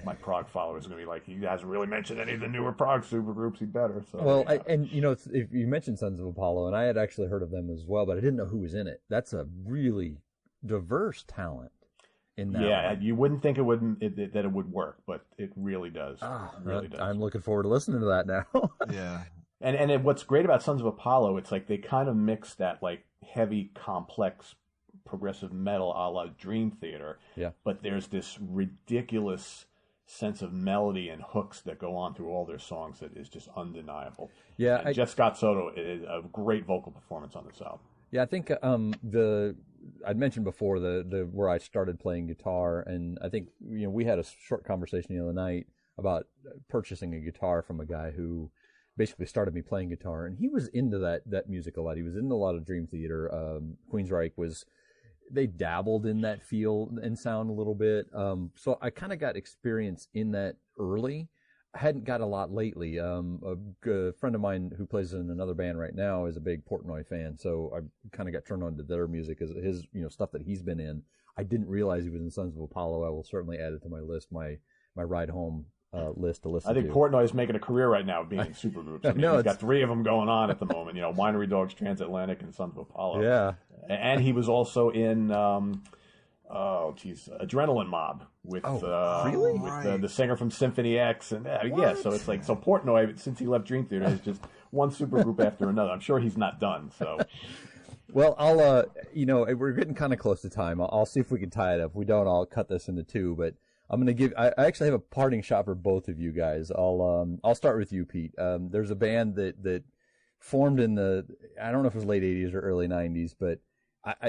my Prague followers are going to be like, he hasn't really mentioned any of the newer Prague super groups. He better. So, well, if you mentioned Sons of Apollo, and I had actually heard of them as well, but I didn't know who was in it. That's a really diverse talent. You wouldn't think that it would work, but it really does. It really does. I'm looking forward to listening to that now. Yeah. And what's great about Sons of Apollo, it's like they kind of mix that like heavy, complex, progressive metal a la Dream Theater. Yeah. But there's this ridiculous sense of melody and hooks that go on through all their songs that is just undeniable. Yeah. Jeff Scott Soto is a great vocal performance on this album. Yeah, I think I'd mentioned before the where I started playing guitar, and I think we had a short conversation the other night about purchasing a guitar from a guy who basically started me playing guitar, and he was into that music a lot. He was into a lot of Dream Theater. Queensryche they dabbled in that feel and sound a little bit. So I kind of got experience in that early. I hadn't got a lot lately. A good friend of mine who plays in another band right now is a big Portnoy fan, so I kind of got turned on to their music, as his stuff that he's been in. I didn't realize he was in Sons of Apollo. I will certainly add it to my list, my ride home list to listen to. I think Portnoy is making a career right now of being in supergroups. He's got 3 of them going on at the moment. Winery Dogs, Transatlantic, and Sons of Apollo. Yeah, and he was also in Adrenaline Mob with the singer from Symphony X, and so it's like Portnoy, since he left Dream Theater, is just one supergroup after another. I'm sure he's not done. So, well, I'll we're getting kind of close to time. I'll see if we can tie it up. If we don't, I'll cut this into 2. But I'm going to give. I actually have a parting shot for both of you guys. I'll start with you, Pete. There's a band that formed in I don't know if it was late '80s or early '90s, but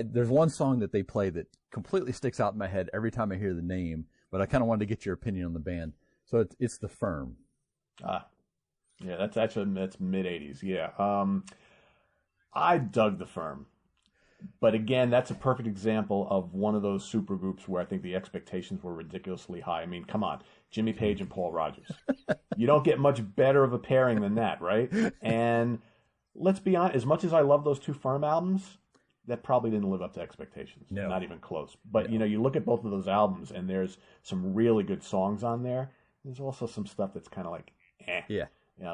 there's one song that they play that completely sticks out in my head every time I hear the name, but I kind of wanted to get your opinion on the band. So it's The Firm. Yeah, that's mid 80s. Yeah. I dug The Firm. But again, that's a perfect example of one of those super groups where I think the expectations were ridiculously high. I mean, come on, Jimmy Page and Paul Rodgers. You don't get much better of a pairing than that, right? And let's be honest, as much as I love those 2 Firm albums, that probably didn't live up to expectations. No. Not even close. But, you look at both of those albums, and there's some really good songs on there. There's also some stuff that's kind of like, eh. Yeah.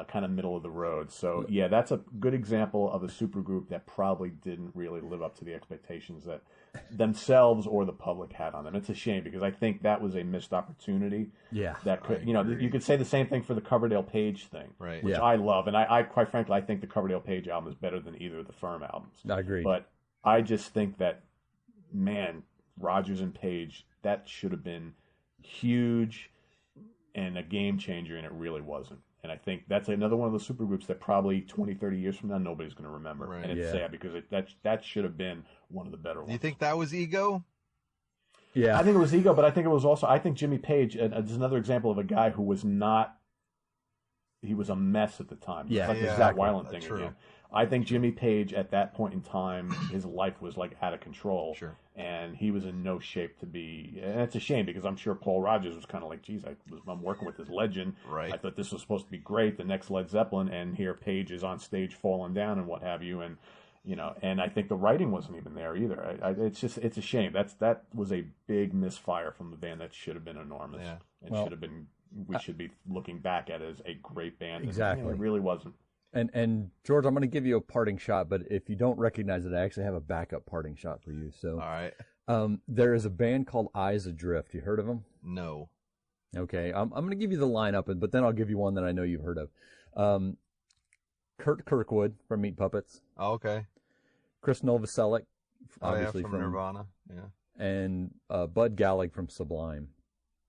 kind of middle of the road. So yeah, that's a good example of a supergroup that probably didn't really live up to the expectations that themselves or the public had on them. It's a shame because I think that was a missed opportunity. Yeah, that could, you could say the same thing for the Coverdale Page thing, right? Which I love, and I quite frankly I think the Coverdale Page album is better than either of the Firm albums. I agree, but I just think that, man, Rogers and Page, that should have been huge and a game changer, and it really wasn't. And I think that's another one of the supergroups that probably 20, 30 years from now, nobody's going to remember. Right. And it's sad because that should have been one of the better ones. Do you think that was ego? Yeah. I think it was ego, but I think it was also, I think Jimmy Page is another example of a guy who was not, he was a mess at the time. Yeah. Like the Zach Weiland thing again. I think Jimmy Page at that point in time, his life was like out of control. Sure. And he was in no shape to be, and it's a shame because I'm sure Paul Rodgers was kind of like, geez, I'm working with this legend. Right. I thought this was supposed to be great, the next Led Zeppelin, and here Page is on stage falling down and what have you. And, and I think the writing wasn't even there either. It's a shame. That was a big misfire from the band that should have been enormous. Yeah. And should have been, we should be looking back at it as a great band. Exactly. And, it really wasn't. And George, I'm going to give you a parting shot, but if you don't recognize it, I actually have a backup parting shot for you. So, all right. There is a band called Eyes Adrift. You heard of them? No. Okay. I'm going to give you the lineup, but then I'll give you one that I know you've heard of. Kurt Kirkwood from Meat Puppets. Oh, okay. Chris Novoselic, obviously from Nirvana. Yeah. And Bud Gallig from Sublime.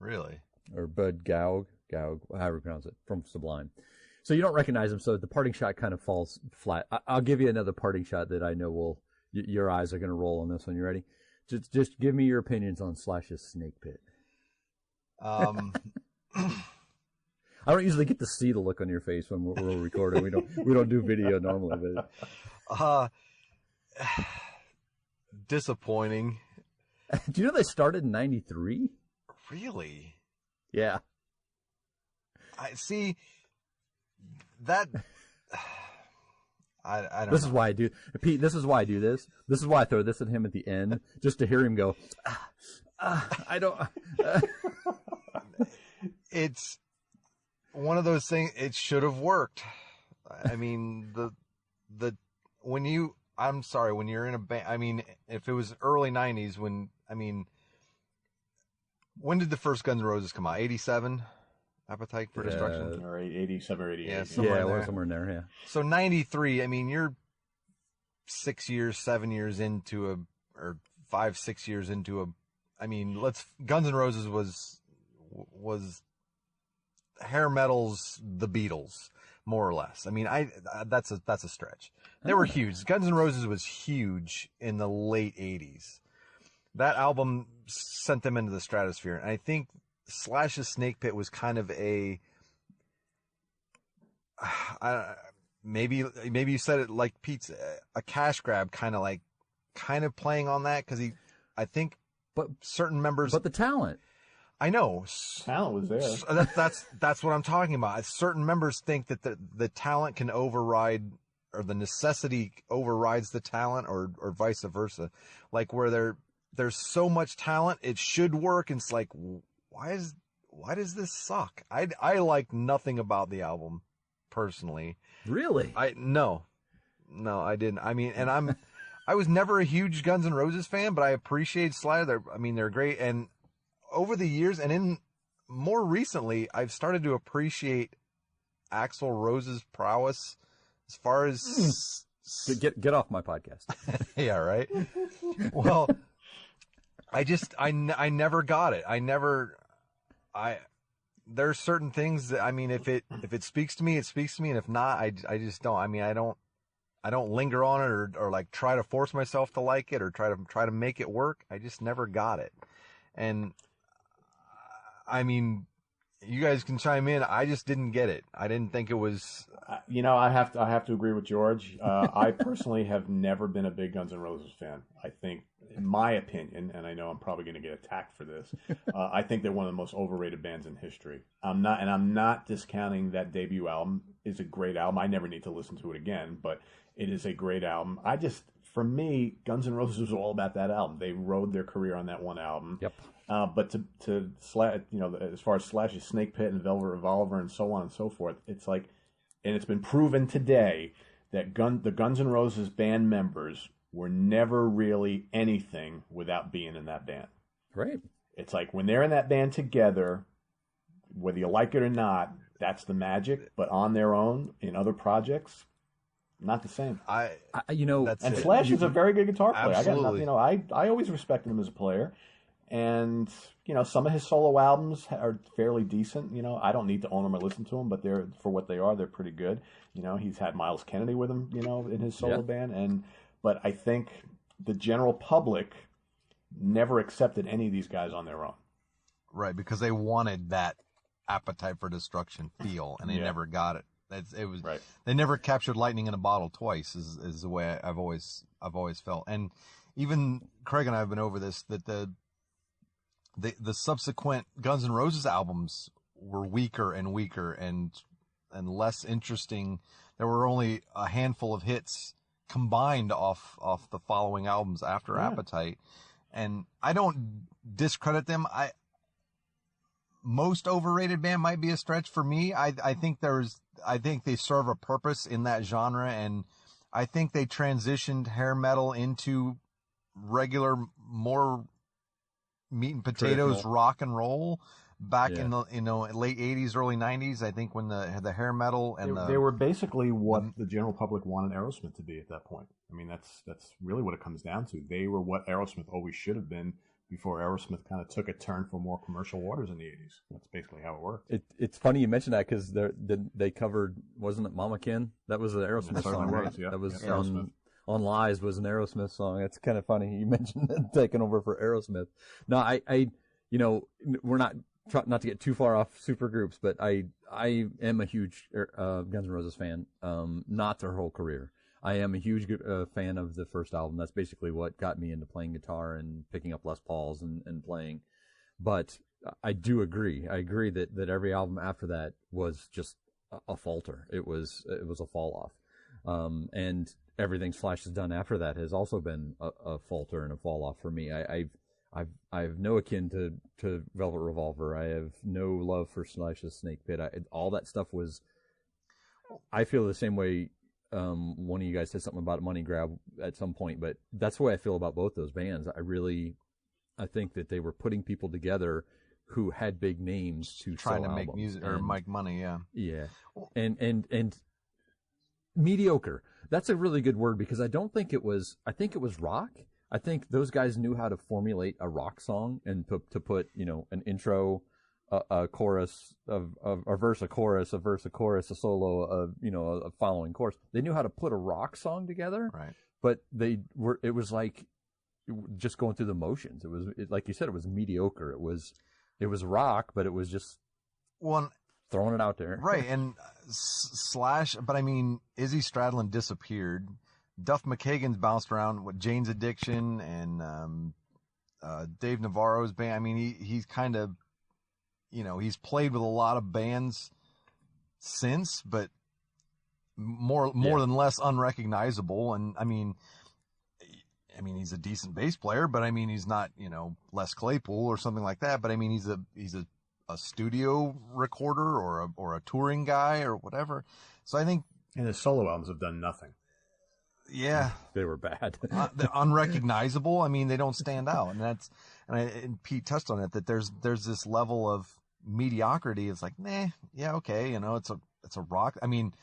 Really? Or Bud Gaug, however you pronounce it, from Sublime. So you don't recognize them, so the parting shot kind of falls flat. I'll give you another parting shot that I know your eyes are going to roll on this one. You ready? Just give me your opinions on Slash's Snake Pit. I don't usually get to see the look on your face when we're recording. We don't do video normally, but disappointing. Do you know they started in '93? Really? Yeah. I see. That I don't. This know. is why I do, Pete. This is why I do this. This is why I throw this at him at the end, just to hear him go. I don't. It's one of those things. It should have worked. I mean, when you're in a band. I mean, if it was early '90s, when did the first Guns N' Roses come out? '87. Appetite for Destruction, or 87 or 88. Yeah, somewhere in there. Yeah. So '93. I mean, you're 6 years, 7 years into or 5, 6 years into I mean, Guns N' Roses was hair metal's The Beatles, more or less. I mean, that's a stretch. They were huge. Guns N' Roses was huge in the late '80s. That album sent them into the stratosphere, and I think Slash's Snake Pit was kind of maybe you said it like Pete's, a cash grab, kind of playing on that because but certain members, but the talent, I know talent was there. That's what I'm talking about. Certain members think that the talent can override, or the necessity overrides the talent, or vice versa. Like where there's so much talent, it should work, and it's like, why does this suck? I like nothing about the album, personally. Really? No, I didn't. I mean, and I was never a huge Guns N' Roses fan, but I appreciate Slayer. They're great. And over the years, and more recently, I've started to appreciate Axl Rose's prowess as far as get off my podcast. Yeah, right. Well, I never got it. There's certain things that, I mean, if it speaks to me, it speaks to me. And if not, I just don't. I mean, I don't linger on it or like try to force myself to like it or try to make it work. I just never got it. And I mean, you guys can chime in. I just didn't get it. I didn't think it was. I have to agree with George. I personally have never been a big Guns N' Roses fan. I think, in my opinion, and I know I'm probably going to get attacked for this, I think they're one of the most overrated bands in history. I'm not discounting that debut album. It's a great album. I never need to listen to it again, but it is a great album. For me, Guns N' Roses was all about that album. They rode their career on that one album. Yep. But as far as Slash's Snake Pit and Velvet Revolver and so on and so forth, it's like, and it's been proven today that the Guns N' Roses band members were never really anything without being in that band. Right. It's like when they're in that band together, whether you like it or not, that's the magic. But on their own, in other projects, not the same. And Slash is a very good guitar player. Absolutely. I always respected him as a player. And, some of his solo albums are fairly decent. I don't need to own them or listen to them, but they're, for what they are, they're pretty good. He's had Miles Kennedy with him, in his solo band. But I think the general public never accepted any of these guys on their own. Right, because they wanted that appetite for destruction feel, and they never got it. It was right. They never captured lightning in a bottle twice. Is the way I've always felt. And even Craig and I have been over this, that the subsequent Guns N' Roses albums were weaker and weaker and less interesting. There were only a handful of hits combined off the following albums after Appetite, and I don't discredit them. Most overrated band might be a stretch for me. I think they serve a purpose in that genre, and I think they transitioned hair metal into regular, more meat and potatoes rock and roll back in the late 80s, early 90s. I think when the hair metal and they were basically what the general public wanted Aerosmith to be at that point. I mean, that's really what it comes down to. They were what Aerosmith always should have been before Aerosmith kind of took a turn for more commercial waters in the 80s. That's basically how it worked. It's funny you mentioned that because they covered, wasn't it Mama Ken? That was the Aerosmith song, right? That was on Lies was an Aerosmith song. It's kind of funny you mentioned it taking over for Aerosmith. No, we're not to get too far off Supergroups, but I am a huge Guns N' Roses fan. Not their whole career. I am a huge fan of the first album. That's basically what got me into playing guitar and picking up Les Pauls and playing. But I do agree. I agree that every album after that was just a falter. It was a fall off. And everything Slash has done after that has also been a falter and a fall off for me. I have no akin to Velvet Revolver. I have no love for Slash's Snake Pit. All that stuff was. I feel the same way. One of you guys said something about a money grab at some point, but that's the way I feel about both those bands. I think that they were putting people together who had big names to trying to sell make albums music or make money. Yeah. And mediocre. That's a really good word because I think it was rock. I think those guys knew how to formulate a rock song and to put, an intro, a chorus, a verse, a chorus, a verse, a chorus, a solo, a following chorus. They knew how to put a rock song together, right? But it was like just going through the motions. It was like you said, it was mediocre. It was rock, but it was just throwing it out there, right? And Slash, but I mean, Izzy Stradlin disappeared. Duff McKagan's bounced around with Jane's Addiction and Dave Navarro's band. I mean, he's kind of. He's played with a lot of bands since, but more than less unrecognizable. And I mean, he's a decent bass player, but I mean, he's not, Les Claypool or something like that. But I mean, he's a studio recorder or a touring guy or whatever. So I think, and his solo albums have done nothing. Yeah, they were bad. They're unrecognizable. I mean, they don't stand out, and Pete touched on it that there's this level of mediocrity. It's like, yeah, okay, it's a rock. I mean,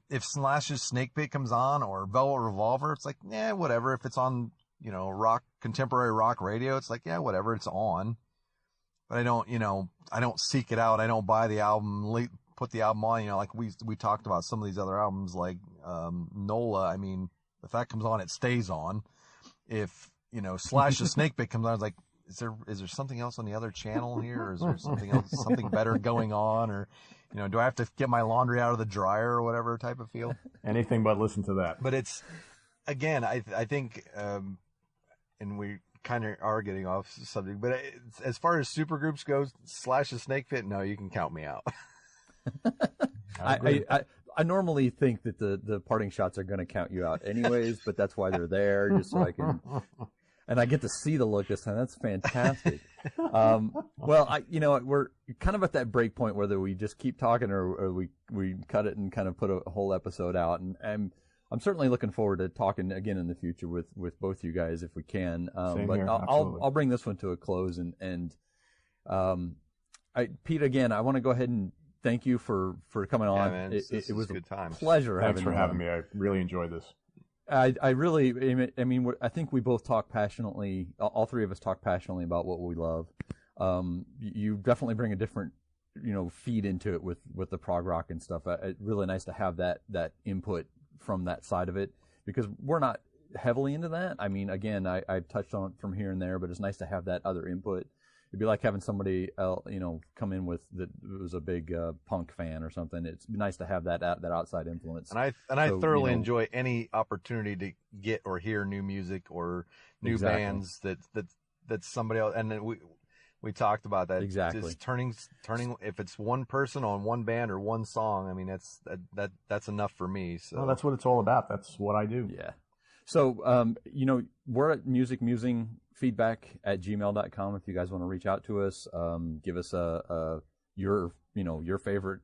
if Slash's Snake Pit comes on or Velvet Revolver, it's like, whatever. If it's on, contemporary rock radio, it's like, yeah, whatever, it's on. But I don't seek it out. I don't buy the album, put the album on, like we talked about some of these other albums like NOLA. I mean, if that comes on, it stays on. If Slash's Snake Pit comes on, it's like, is there something else on the other channel here, or is there something better going on, or do I have to get my laundry out of the dryer or whatever type of feel? Anything but listen to that. But it's, again, I think, and we kind of are getting off subject, but as far as supergroups goes, Slash's Snake Pit, no, you can count me out. I normally think that the parting shots are going to count you out anyways, but that's why they're there, just so I can. And I get to see the look this time. That's fantastic. Well, we're kind of at that break point whether we just keep talking or we cut it and kind of put a whole episode out. And I'm certainly looking forward to talking again in the future with both you guys if we can. Same But here, I'll bring this one to a close. Pete, again, I want to go ahead and thank you for coming on. Man, It was a good time. pleasure. Thanks for having me. I really enjoyed this. I really, I mean, I think we both talk passionately. All three of us talk passionately about what we love. You definitely bring a different, feed into it with the prog rock and stuff. It's really nice to have that input from that side of it because we're not heavily into that. I mean, again, I've touched on it from here and there, but it's nice to have that other input. It'd be like having somebody, come in with that was a big punk fan or something. It's nice to have that outside influence. And I thoroughly enjoy any opportunity to get or hear new music or new bands that somebody else. And then we talked about that. Exactly. Just turning. If it's one person on one band or one song, I mean that's enough for me. So Well, that's what it's all about. That's what I do. Yeah. So we're at musicmusingfeedback@gmail.com if you guys want to reach out to us. Give us your favorite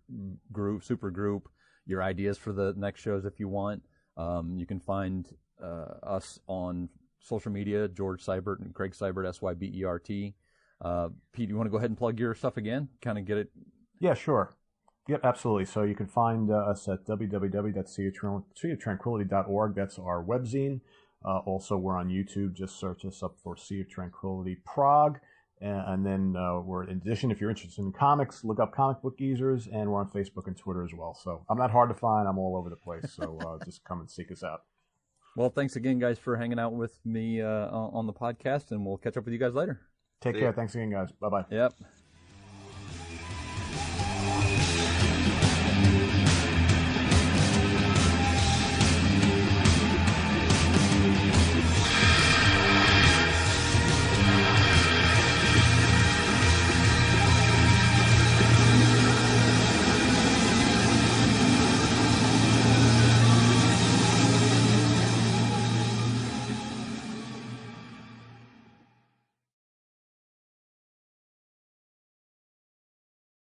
group, super group, your ideas for the next shows if you want. You can find us on social media, George Seibert and Craig Seibert, Seibert. Pete, you want to go ahead and plug your stuff again? Kind of get it? Yeah, sure. Yep, absolutely. So you can find us at www.seaoftranquility.org. That's our webzine. Also, we're on YouTube. Just search us up for Sea of Tranquility Prague. And then we're, in addition, if you're interested in comics, look up Comic Book Geezers, and we're on Facebook and Twitter as well. So I'm not hard to find. I'm all over the place. So just come and seek us out. Well, thanks again, guys, for hanging out with me on the podcast, and we'll catch up with you guys later. Take care. Thanks again, guys. Bye-bye. Yep.